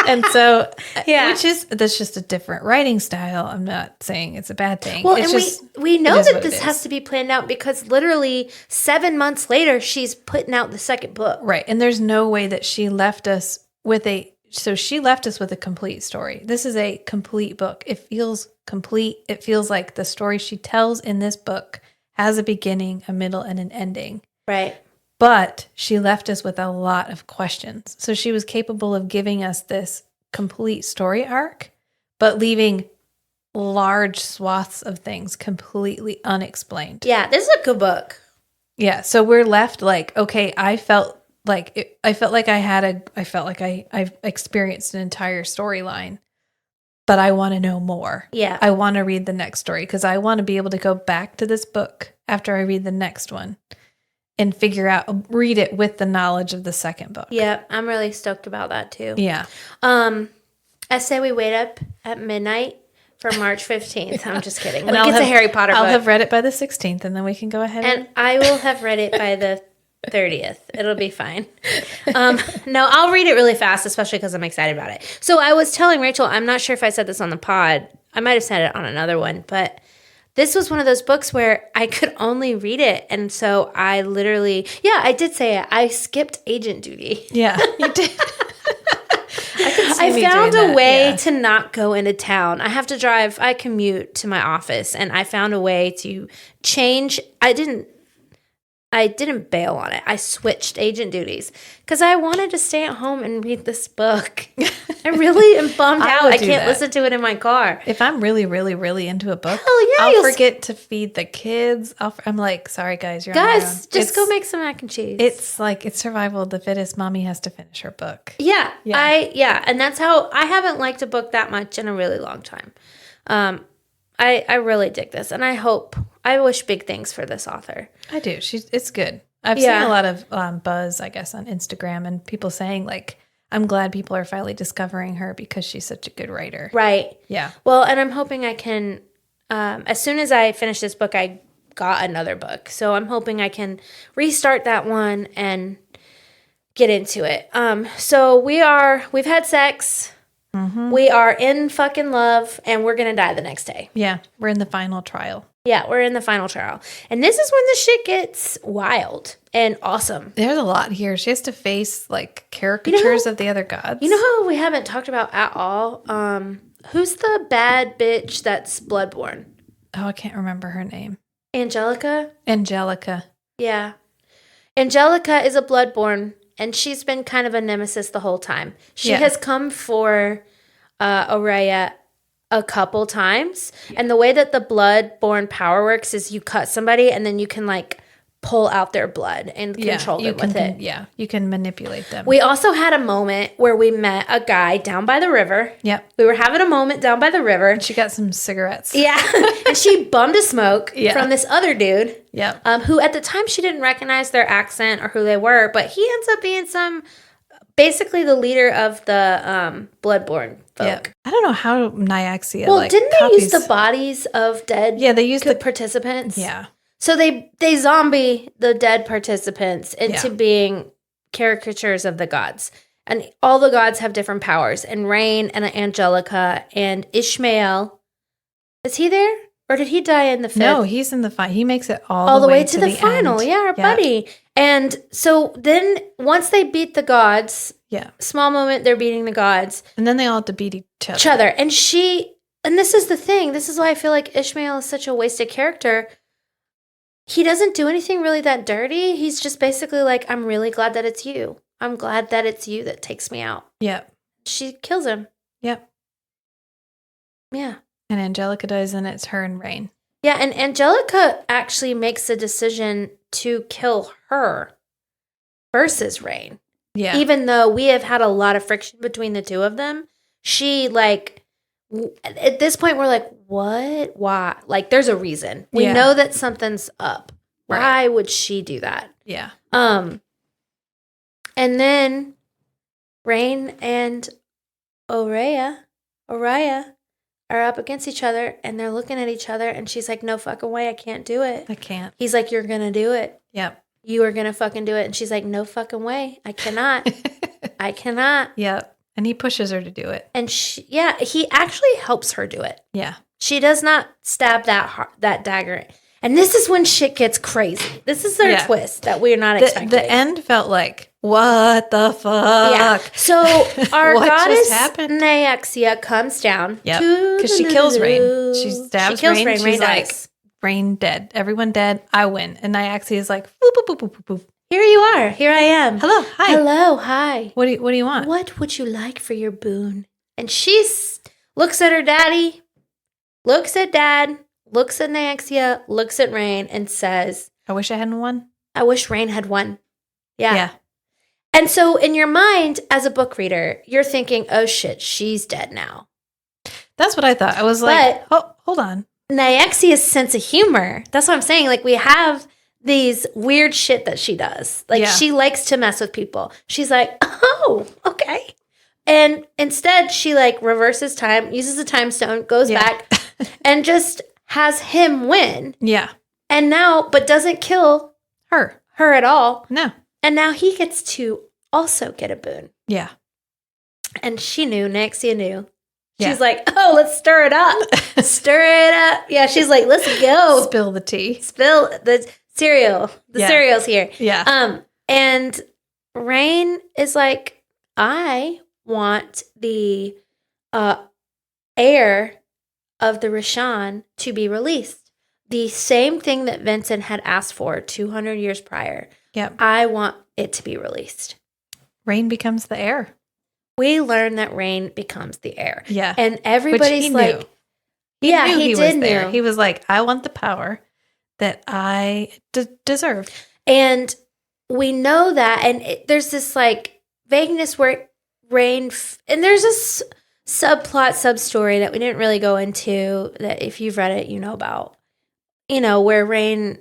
And so, that's just a different writing style. I'm not saying it's a bad thing. Well, it's and we know that this has to be planned out because literally 7 months later, she's putting out the second book. Right. And there's no way that she left us with a complete story. This is a complete book. It feels complete. It feels like the story she tells in this book has a beginning, a middle, and an ending. Right. But she left us with a lot of questions. So she was capable of giving us this complete story arc, but leaving large swaths of things completely unexplained. Yeah, this is a good book. Yeah, so we're left like, okay, I felt like I've experienced an entire storyline. But I want to know more. Yeah. I want to read the next story because I want to be able to go back to this book after I read the next one and read it with the knowledge of the second book. Yeah, I'm really stoked about that too. Yeah. I say we wait up at midnight for March 15th. I'm just kidding. And it's a Harry Potter book. I'll have read it by the 16th and then we can go ahead and I will have read it by the 30th. It'll be fine. No, I'll read it really fast, especially because I'm excited about it. So I was telling Rachel, I'm not sure if I said this on the pod. I might have said it on another one, but this was one of those books where I could only read it. And so I literally, I did say it. I skipped agent duty. Yeah, you did. I found a way to not go into town. I have to drive. I commute to my office, and I found a way to change. I didn't bail on it. I switched agent duties because I wanted to stay at home and read this book. I really am bummed out. I can't listen to it in my car. If I'm really, really, really into a book, I'll forget to feed the kids. I'm like, sorry, guys, you're on your own. Just go make some mac and cheese. It's like it's survival of the fittest. Mommy has to finish her book. Yeah. And that's how I haven't liked a book that much in a really long time. I really dig this, and I wish big things for this author. I do. It's good. I've seen a lot of buzz, I guess, on Instagram, and people saying like, I'm glad people are finally discovering her because she's such a good writer. Right. Yeah. Well, and I'm hoping I can, as soon as I finish this book, I got another book. So I'm hoping I can restart that one and get into it. So we've had sex. Mm-hmm. We are in fucking love, and we're going to die the next day. Yeah. We're in the final trial. Yeah, we're in the final trial. And this is when the shit gets wild and awesome. There's a lot here. She has to face like caricatures of the other gods. You know who we haven't talked about at all? Who's the bad bitch that's Bloodborne? Oh, I can't remember her name. Angelica? Angelica. Yeah. Angelica is a Bloodborne, and she's been kind of a nemesis the whole time. She has come for Aurea a couple times, and the way that the Bloodborne power works is you cut somebody, and then you can like pull out their blood and control them with it. Yeah, you can manipulate them. We also had a moment where we met a guy down by the river. Yep. We were having a moment down by the river. She got some cigarettes. Yeah. And she bummed a smoke from this other dude. Yep. Who at the time she didn't recognize their accent or who they were, but he ends up being basically the leader of the Bloodborne folk. Yep. I don't know how Nyaxia didn't they use the bodies of dead they used the participants? Yeah. So they zombie the dead participants into being caricatures of the gods. And all the gods have different powers. And Rain and Angelica and Ishmael. Is he there? Or did he die in the fifth? No, he's in the final. He makes it all the way to the final. end. Yeah, our buddy. And so then once they beat the gods, small moment, they're beating the gods. And then they all have to beat each other. And this is the thing. This is why I feel like Ishmael is such a wasted character. He doesn't do anything really that dirty. He's just basically like, I'm really glad that it's you. I'm glad that it's you that takes me out. Yep. She kills him. Yep. Yeah. And Angelica does, and it's her and Rain. Yeah, and Angelica actually makes a decision to kill her versus Rain. Yeah. Even though we have had a lot of friction between the two of them, she at this point we're like, what? Why? Like, there's a reason. We know that something's up. Why would she do that? Yeah. And then Rain and Aurea are up against each other, and they're looking at each other, and she's like, no fucking way, I can't do it. I can't. He's like, you're gonna do it. Yep. You are gonna fucking do it. And she's like, no fucking way, I cannot. I cannot. Yep. And he pushes her to do it. And he actually helps her do it. Yeah. She does not stab that dagger. And this is when shit gets crazy. This is their twist that we're not expecting. The end felt like, what the fuck? Yeah. So our What goddess just happened? Nyaxia comes down. Yep. Because she kills Rain. She stabs Rain. She's Rain like, dies. Rain dead. Everyone dead. I win. And Nyaxia is like, boop, boop, boop, boop, boop, boop. Here you are. Here I am. Hello. Hi. Hello. Hi. What do you want? What would you like for your boon? And she looks at her daddy, looks at dad, looks at Nyaxia, looks at Rain, and says, I wish I hadn't won. I wish Rain had won. Yeah. And so in your mind, as a book reader, you're thinking, oh shit, she's dead now. That's what I thought. I was like, oh, hold on. Nyaxia's sense of humor. That's what I'm saying. Like, we have these weird shit that she does. Like, she likes to mess with people. She's like, oh, okay. And instead, she like reverses time, uses a time stone, goes back, and just has him win. Yeah. And now, but doesn't kill her at all. No. And now he gets to also get a boon. Yeah. And Nyaxia knew. She's like, oh, let's stir it up. Stir it up. Yeah, she's like, let's go. Spill the tea. Spill the cereal. The cereal's here. Yeah. And Rain is like, I want the heir of the Rishan to be released. The same thing that Vincent had asked for 200 years prior. Yep. I want it to be released. Rain becomes the heir. We learn that Rain becomes the heir. Yeah. And everybody's like, he did know. know. He was like, I want the power that I deserve. And we know that. And there's this like vagueness where Rain, and there's this subplot, sub-story that we didn't really go into that if you've read it, you know about, where Rain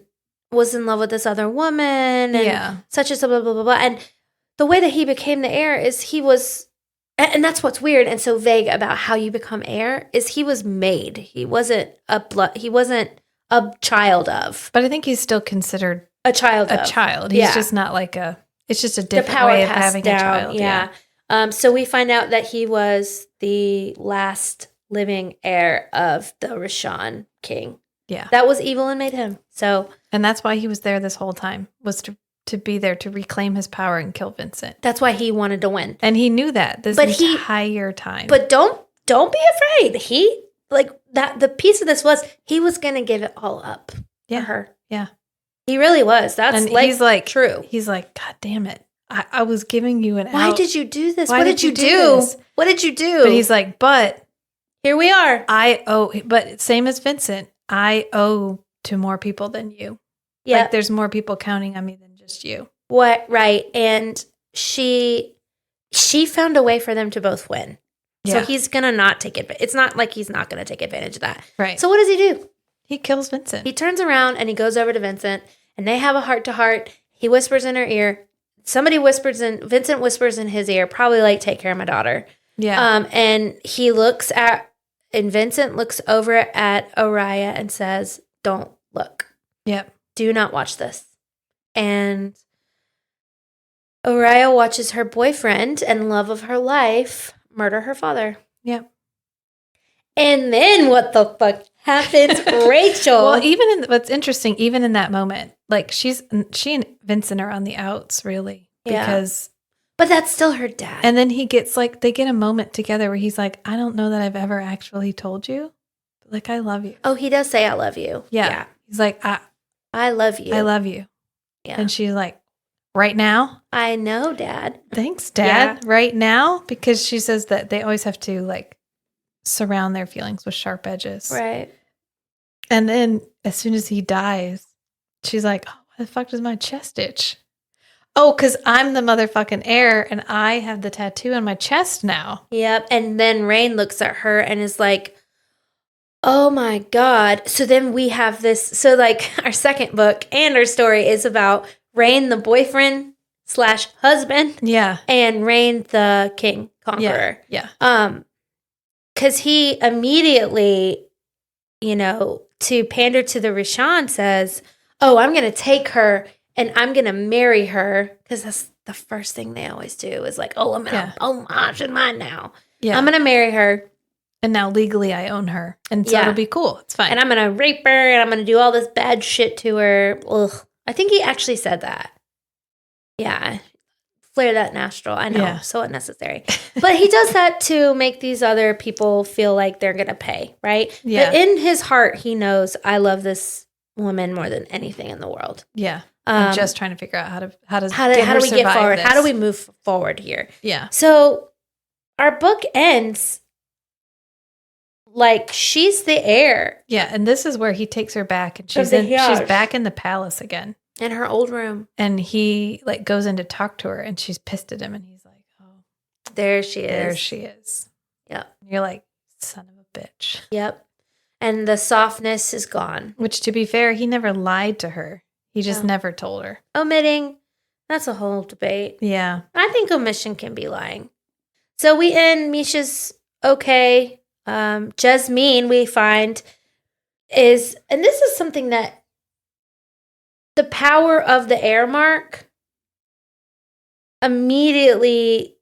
was in love with this other woman and such as blah, blah, blah, blah. And the way that he became the heir is he was, and that's what's weird and so vague about how you become heir, is he was made. He wasn't a child of. But I think he's still considered a child of. A child. He's just not like it's just a different way of having a child. Yeah. So we find out that he was the last living heir of the Rishan king. Yeah. That was evil and made him. So And that's why he was there this whole time, was to be there to reclaim his power and kill Vincent. that's why he wanted to win. And he knew that this entire time. But don't be afraid. He like that. The piece of this was he was going to give it all up Yeah. for her. Yeah. He really was. That's And like, he's like, true. He's like, God damn it. I was giving you an out. Why did you do this? Why What did did you you do do? this? What did you do? But he's like, but here we are. but same as Vincent, I owe to more people than you. Yeah. Like there's more people counting on me than just you. What? Right. And she found a way for them to both win. So Yeah. he's going to not take advantage. It's not like he's not going to take advantage of that. Right. So what does he do? He kills Vincent. He turns around and he goes over to Vincent and they have a heart to heart. He whispers in her ear. Vincent whispers in his ear, probably like, take care of my daughter. Yeah. And Vincent looks over at Oriah and says, don't look. Yep. Do not watch this. And Oriah watches her boyfriend and love of her life murder her father. Yep. And then what the fuck happens, Rachel? Well, what's interesting, even in that moment, like she and Vincent are on the outs, really. Yeah. Because but that's still her dad. and then he gets like, they get a moment together where he's like, I don't know that I've ever actually told you, but like, I love you. Oh, he does say, I love you. Yeah. He's like, I love you. I love you. Yeah. And she's like, right now? I know, Dad. Thanks, Dad. Right now? Because she says that they always have to like surround their feelings with sharp edges. Right. And then as soon as he dies, she's like, oh, why the fuck does my chest itch? Oh, because I'm the motherfucking heir and I have the tattoo on my chest now. Yep. And then Rain looks at her and is like, oh my God. So then we have this. So like our second book and our story is about Rain, the boyfriend / husband. Yeah. And Rain, the king conqueror. Yeah. Because he immediately, to pander to the Rishan says, oh, I'm going to take her and I'm going to marry her. Because that's the first thing they always do is like, oh, I'm going to homage in mine now. Yeah. I'm going to marry her. And now legally I own her. And so it'll be cool. It's fine. And I'm going to rape her and I'm going to do all this bad shit to her. Ugh. I think he actually said that. Yeah. Flare that nostril. I know. Yeah. So unnecessary. But he does that to make these other people feel like they're going to pay, right? Yeah. But in his heart, he knows I love this woman more than anything in the world. Yeah. I'm just trying to figure out how do we get forward? This. How do we move forward here? Yeah. So our book ends like she's the heir. Yeah, and this is where he takes her back and she's back in the palace again. In her old room. And he like goes in to talk to her and she's pissed at him and he's like, oh, there she is. There she is. Yep. And you're like, son of a bitch. Yep. And the softness is gone. Which, to be fair, he never lied to her. He just never told her. Omitting, that's a whole debate. Yeah. I think omission can be lying. So we end, Misha's okay. Jasmine, we find, is, and this is something that the power of the air mark immediately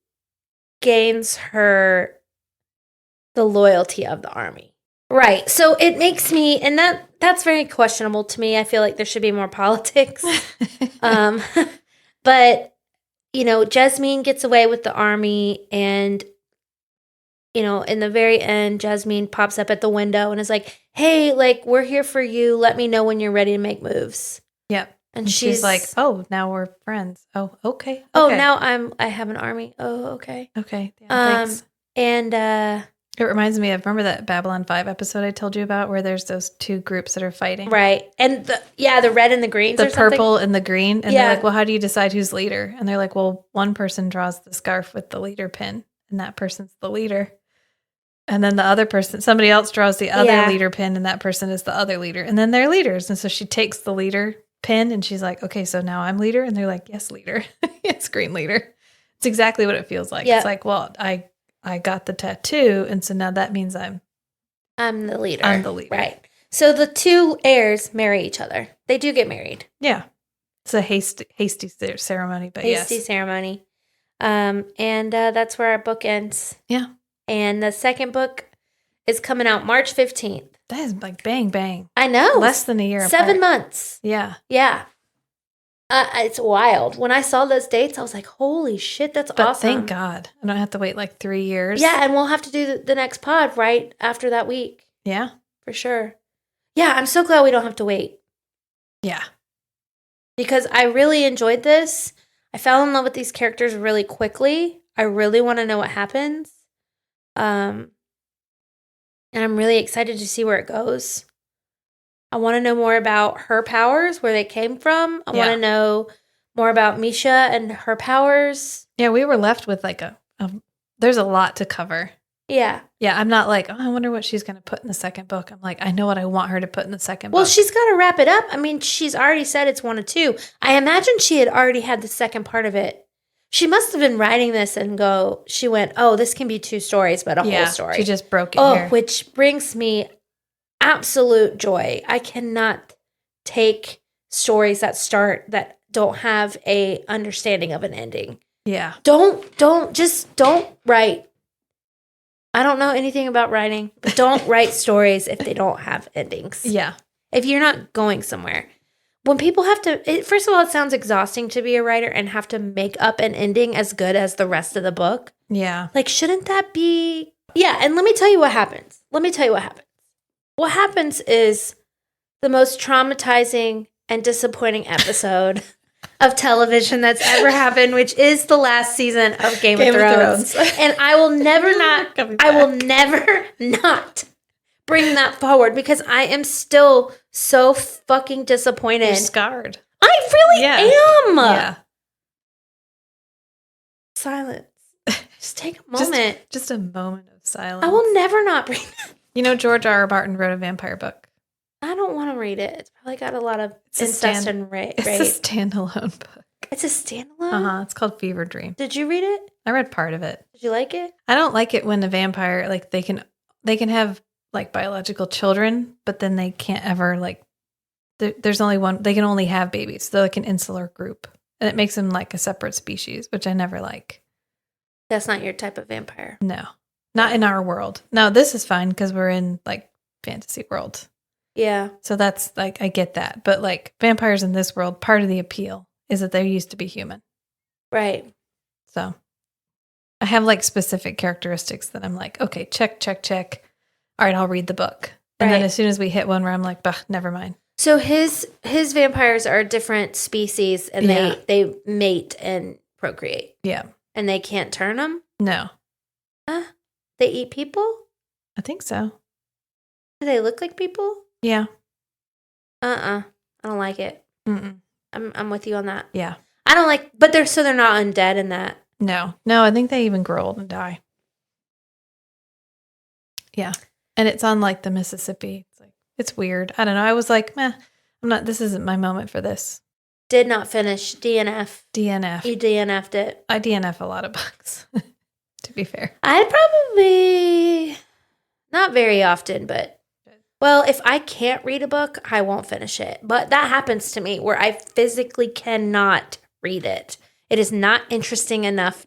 gains her the loyalty of the army. Right. So it makes me, and that's very questionable to me. I feel like there should be more politics. But, Jasmine gets away with the army and, in the very end, Jasmine pops up at the window and is like, hey, like, we're here for you. Let me know when you're ready to make moves. Yep. And she's like, oh, now we're friends. Oh, okay. Oh, now I have an army. Oh, okay. Okay. Yeah, thanks. And it reminds me of, remember that Babylon 5 episode I told you about where there's those two groups that are fighting? Right. And the red and the greens. The purple and the green. And they're like, well, how do you decide who's leader? And they're like, well, one person draws the scarf with the leader pin and that person's the leader. And then the other person, somebody else draws the other leader pin and that person is the other leader. And then they're leaders. And so she takes the leader pin and she's like, okay, so now I'm leader. And they're like, yes, leader. Yes, green leader. It's exactly what it feels like. Yep. It's like, well, I got the tattoo, and so now that means I'm the leader. I'm the leader. Right. So the two heirs marry each other. They do get married. Yeah. It's a hasty ceremony, but hasty ceremony. And that's where our book ends. Yeah. And the second book is coming out March 15th. That is like bang, bang. I know. Less than a year 7 apart. months. Yeah. Yeah. It's wild. When I saw those dates, I was like, holy shit, that's But awesome. thank God. I don't have to wait like 3 years. Yeah, and we'll have to do the next pod right after that week. Yeah. For sure. Yeah, I'm so glad we don't have to wait. Yeah. Because I really enjoyed this. I fell in love with these characters really quickly. I really want to know what happens. And I'm really excited to see where it goes. I want to know more about her powers, where they came from. I want to know more about Misha and her powers. Yeah, we were left with like there's a lot to cover. Yeah. Yeah, I'm not like, oh, I wonder what she's going to put in the second book. I'm like, I know what I want her to put in the second book. Well, she's got to wrap it up. I mean, she's already said it's 1 of 2. I imagine she had already had the second part of it. She must have been writing this and she went, oh, this can be 2 stories, but a whole story. She just broke it here. Which brings me absolute joy. I cannot take stories that don't have a understanding of an ending. Yeah. Don't write. I don't know anything about writing, but don't write stories if they don't have endings. Yeah. If you're not going somewhere. When people have to, first of all, it sounds exhausting to be a writer and have to make up an ending as good as the rest of the book. Yeah. Like, shouldn't that be? Yeah, and let me tell you what happens. What happens is the most traumatizing and disappointing episode of television that's ever happened, which is the last season of Game of Thrones. And I will never not bring that forward because I am still so fucking disappointed. You're scarred. I really am. Yeah. Silence. Just take a moment. Just a moment of silence. I will never not bring that. You know, George R. Martin wrote a vampire book. I don't want to read it. It's probably got a lot of incest and rape. It's a standalone book. It's a standalone? It's called Fever Dream. Did you read it? I read part of it. Did you like it? I don't like it when a vampire, like, they can have, like, biological children, but then they can't ever, like, there's only one, they can only have babies. They're like an insular group. And it makes them, like, a separate species, which I never like. That's not your type of vampire. No. Not in our world. No, this is fine because we're in, like, fantasy world. Yeah. So that's, like, I get that. But, like, vampires in this world, part of the appeal is that they used to be human. Right. So I have, like, specific characteristics that I'm like, okay, check. All right, I'll read the book. And then as soon as we hit one where I'm like, bah, never mind. So his vampires are a different species and they mate and procreate. Yeah. And they can't turn them? No. They eat people? I think so. Do they look like people? Yeah. I don't like it. Mm-mm. I'm with you on that. Yeah. I don't like, but they're not undead in that. No, I think they even grow old and die. Yeah. And it's on, like, the Mississippi. It's weird. I don't know. I was like, this isn't my moment for this. Did not finish DNF. DNF. You DNF'd it. I DNF a lot of books, to be fair. I'd probably, not very often, but, well, if I can't read a book, I won't finish it. But that happens to me where I physically cannot read it. It is not interesting enough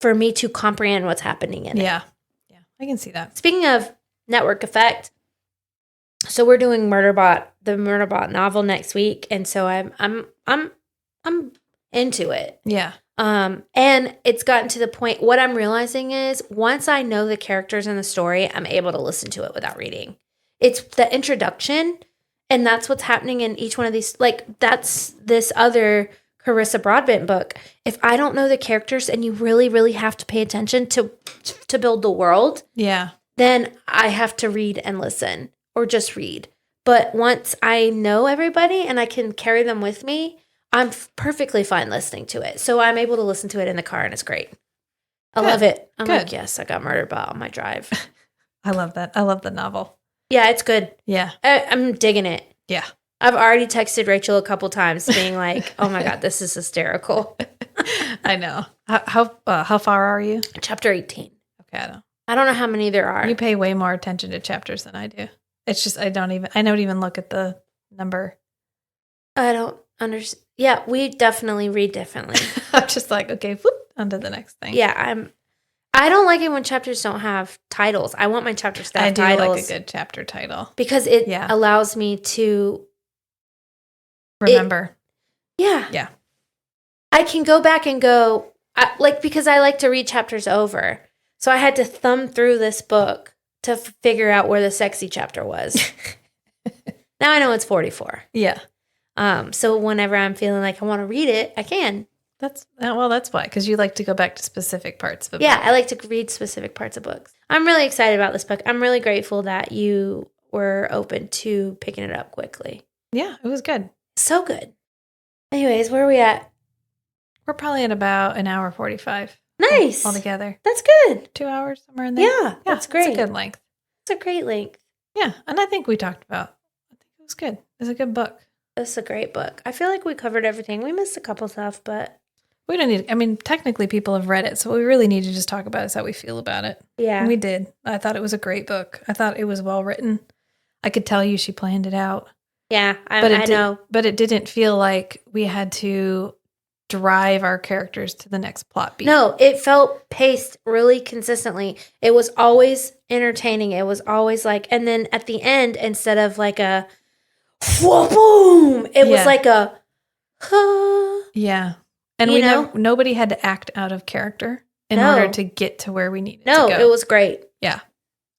for me to comprehend what's happening in it. Yeah. Yeah, I can see that. Speaking of network effect, so we're doing the Murderbot novel next week, and so I'm into it. Yeah. And it's gotten to the point, what I'm realizing is once I know the characters in the story, I'm able to listen to it without reading. It's the introduction, and that's what's happening in each one of these. Like, that's this other Carissa Broadbent book. If I don't know the characters and you really, really have to pay attention to build the world, yeah, then I have to read and listen or just read. But once I know everybody and I can carry them with me, I'm perfectly fine listening to it. So I'm able to listen to it in the car, and it's great. I love it. I'm like, yes, I got Murderbot on my drive. I love that. I love the novel. Yeah, it's good. Yeah. I'm digging it. Yeah. I've already texted Rachel a couple times being like, oh my God, this is hysterical. I know. How far are you? Chapter 18. Okay, I don't know how many there are. You pay way more attention to chapters than I do. It's just, I don't even look at the number. I don't understand. Yeah, we definitely read differently. I'm just like, okay, whoop, on to the next thing. Yeah, I don't like it when chapters don't have titles. I want my chapters to have I do titles. like a good chapter title. Because it allows me to remember. Yeah. I can go back and go, because I like to read chapters over. So I had to thumb through this book to figure out where the sexy chapter was. Now I know it's 44. Yeah. So whenever I'm feeling like I want to read it, I can. That's why, because you like to go back to specific parts of a book. Yeah, I like to read specific parts of books. I'm really excited about this book. I'm really grateful that you were open to picking it up quickly. Yeah, it was good. So good. Anyways, where are we at? We're probably at about an hour 45. Nice. Altogether. That's good. 2 hours, somewhere in there. Yeah, that's great. It's a good length. It's a great length. Yeah, and I think we talked about, I think it was good. It's a good book. It's a great book. I feel like we covered everything. We missed a couple stuff, but... We don't need, I mean, technically people have read it, so what we really need to just talk about is how we feel about it. Yeah. And we did. I thought it was a great book. I thought it was well written. I could tell you she planned it out. Yeah, I know. But it didn't feel like we had to drive our characters to the next plot beat. No, it felt paced really consistently. It was always entertaining. It was always like, and then at the end, instead of like a boom, it was like a yeah. And nobody had to act out of character in order to get to where we needed to go. No, it was great. Yeah.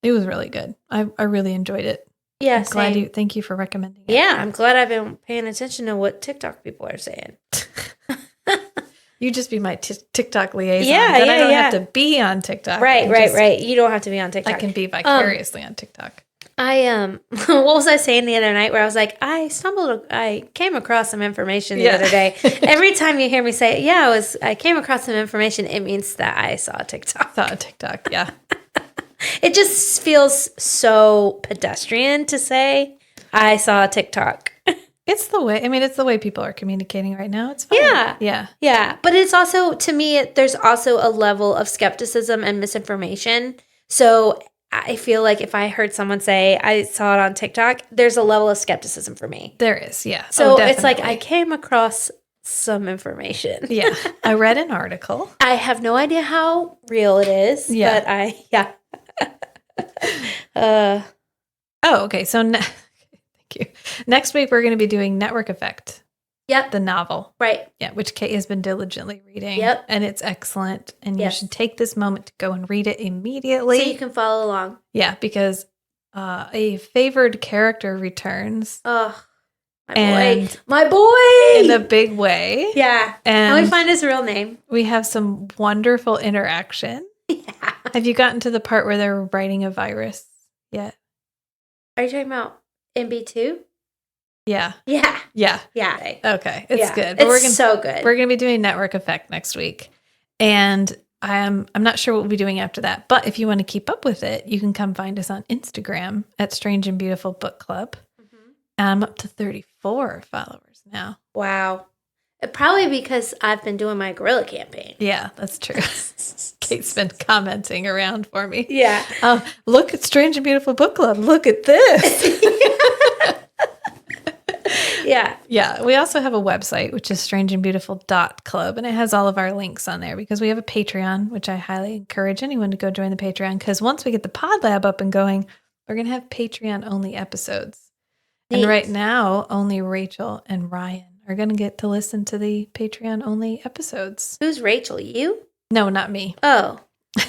It was really good. I really enjoyed it. Yeah, thank you for recommending it. Yeah, I'm glad I've been paying attention to what TikTok people are saying. You just be my TikTok liaison. Yeah, then I don't have to be on TikTok. Right. You don't have to be on TikTok. I can be vicariously on TikTok. What was I saying the other night where I was like, I came across some information the other day. Every time you hear me say, I came across some information, it means that I saw a TikTok. Yeah. It just feels so pedestrian to say, I saw a TikTok. It's the way people are communicating right now. It's fine. Yeah. But it's also, to me, there's also a level of skepticism and misinformation. So I feel like if I heard someone say, I saw it on TikTok, there's a level of skepticism for me. There is, yeah. So it's like, I came across some information. Yeah. I read an article. I have no idea how real it is, but okay. So thank you. Next week, we're going to be doing Network Effect. Yep. The novel. Right. Yeah, which Kate has been diligently reading. Yep. And it's excellent. And you should take this moment to go and read it immediately. So you can follow along. Yeah, because a favored character returns. Oh, my boy! In a big way. Yeah. And we find his real name. We have some wonderful interaction. Yeah. Have you gotten to the part where they're writing a virus yet? Are you talking about MB2? Yeah. Yeah. Yeah. Yeah. Okay. It's good. But it's so good. We're going to be doing Network Effect next week. And I'm not sure what we'll be doing after that. But if you want to keep up with it, you can come find us on Instagram at Strange and Beautiful Book Club. Mm-hmm. I'm up to 34 followers now. Wow. Probably because I've been doing my guerrilla campaign. Yeah, that's true. Kate's been commenting around for me. Yeah. Look at Strange and Beautiful Book Club. Look at this. Yeah. Yeah. We also have a website, which is strangeandbeautiful.club, and it has all of our links on there because we have a Patreon, which I highly encourage anyone to go join the Patreon because once we get the Pod Lab up and going, we're going to have Patreon-only episodes. Neat. And right now, only Rachel and Ryan are going to get to listen to the Patreon-only episodes. Who's Rachel? You? No, not me. Oh.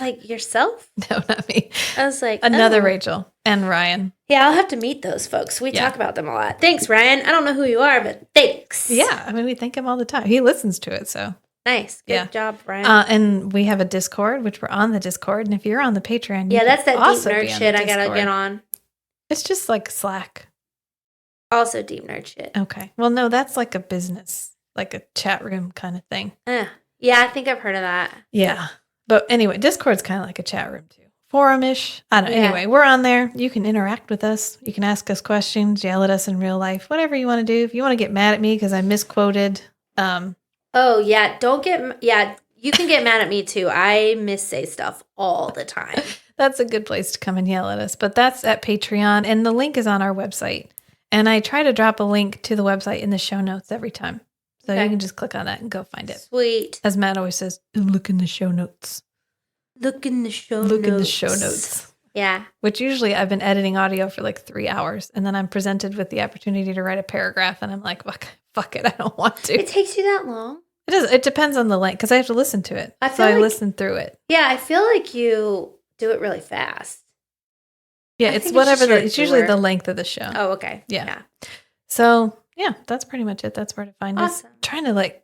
Like yourself? No, not me. I was like, another Rachel and Ryan. Yeah, I'll have to meet those folks. We talk about them a lot. Thanks, Ryan. I don't know who you are, but thanks. Yeah, I mean, we thank him all the time. He listens to it, so. Nice. Good job, Ryan. And we have a Discord, which we're on the Discord. And if you're on the Patreon, that's that deep nerd shit I got to get on. It's just like Slack. Also deep nerd shit. Okay. Well, no, that's like a business, like a chat room kind of thing. Yeah, I think I've heard of that. Yeah. But anyway, Discord's kind of like a chat room too. Forum-ish. I don't know. Anyway, we're on there. You can interact with us. You can ask us questions, yell at us in real life, whatever you want to do. If you want to get mad at me because I misquoted. Oh, yeah. You can get mad at me too. I missay stuff all the time. That's a good place to come and yell at us. But that's at Patreon. And the link is on our website. And I try to drop a link to the website in the show notes every time. So you can just click on that and go find it. Sweet. As Matt always says, look in the show notes. Look in the show notes. Look in the show notes. Yeah. Which usually I've been editing audio for like 3 hours, and then I'm presented with the opportunity to write a paragraph, and I'm like, fuck it, I don't want to. It takes you that long? It does. It depends on the length because I have to listen to it. I listen through it. Yeah, I feel like you do it really fast. Yeah, it's whatever. It's usually the length of the show. Oh, okay. Yeah. So yeah, that's pretty much it. That's where to find us. Awesome. Trying to like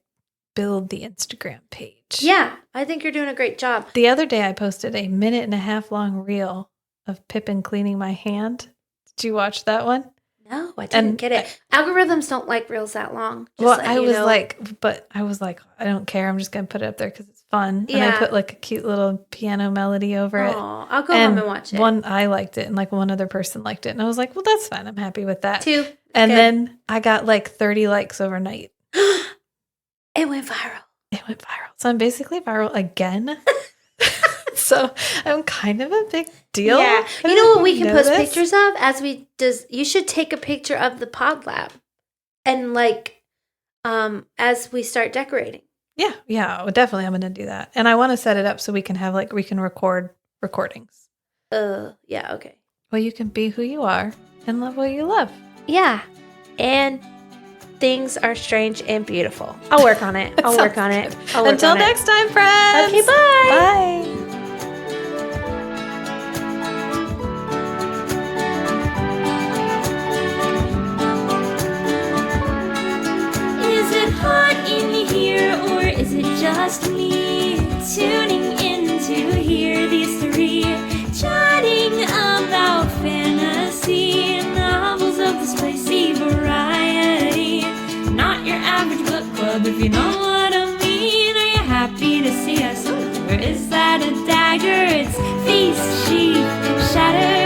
build the Instagram page. Yeah, I think you're doing a great job. The other day I posted a 1.5-minute long reel of Pippin cleaning my hand. Did you watch that one? No, I didn't get it. Algorithms don't like reels that long. I was like, I don't care. I'm just going to put it up there because it's fun. Yeah. And I put like a cute little piano melody over it. I'll go home and watch it. I liked it and like one other person liked it. And I was like, well, that's fine. I'm happy with that. 2. And then I got like 30 likes overnight. It went viral. So I'm basically viral again. So I'm kind of a big deal. Yeah. You know what we can post pictures of you should take a picture of the pod lab and like as we start decorating. Yeah. Well, definitely I'm going to do that. And I want to set it up so we can record recordings. Yeah, okay. Well, you can be who you are and love what you love. Yeah. And things are strange and beautiful. I'll work on it. Until next time, friends. Okay, bye. Bye. Is it hot in here or is it just me? Tuning in to hear these 3 chatting about fantasy novels of the spicy variety. Not your average book club, if you know what I mean. Are you happy to see us? Or is that a dagger? It's feast, sheath, shatter.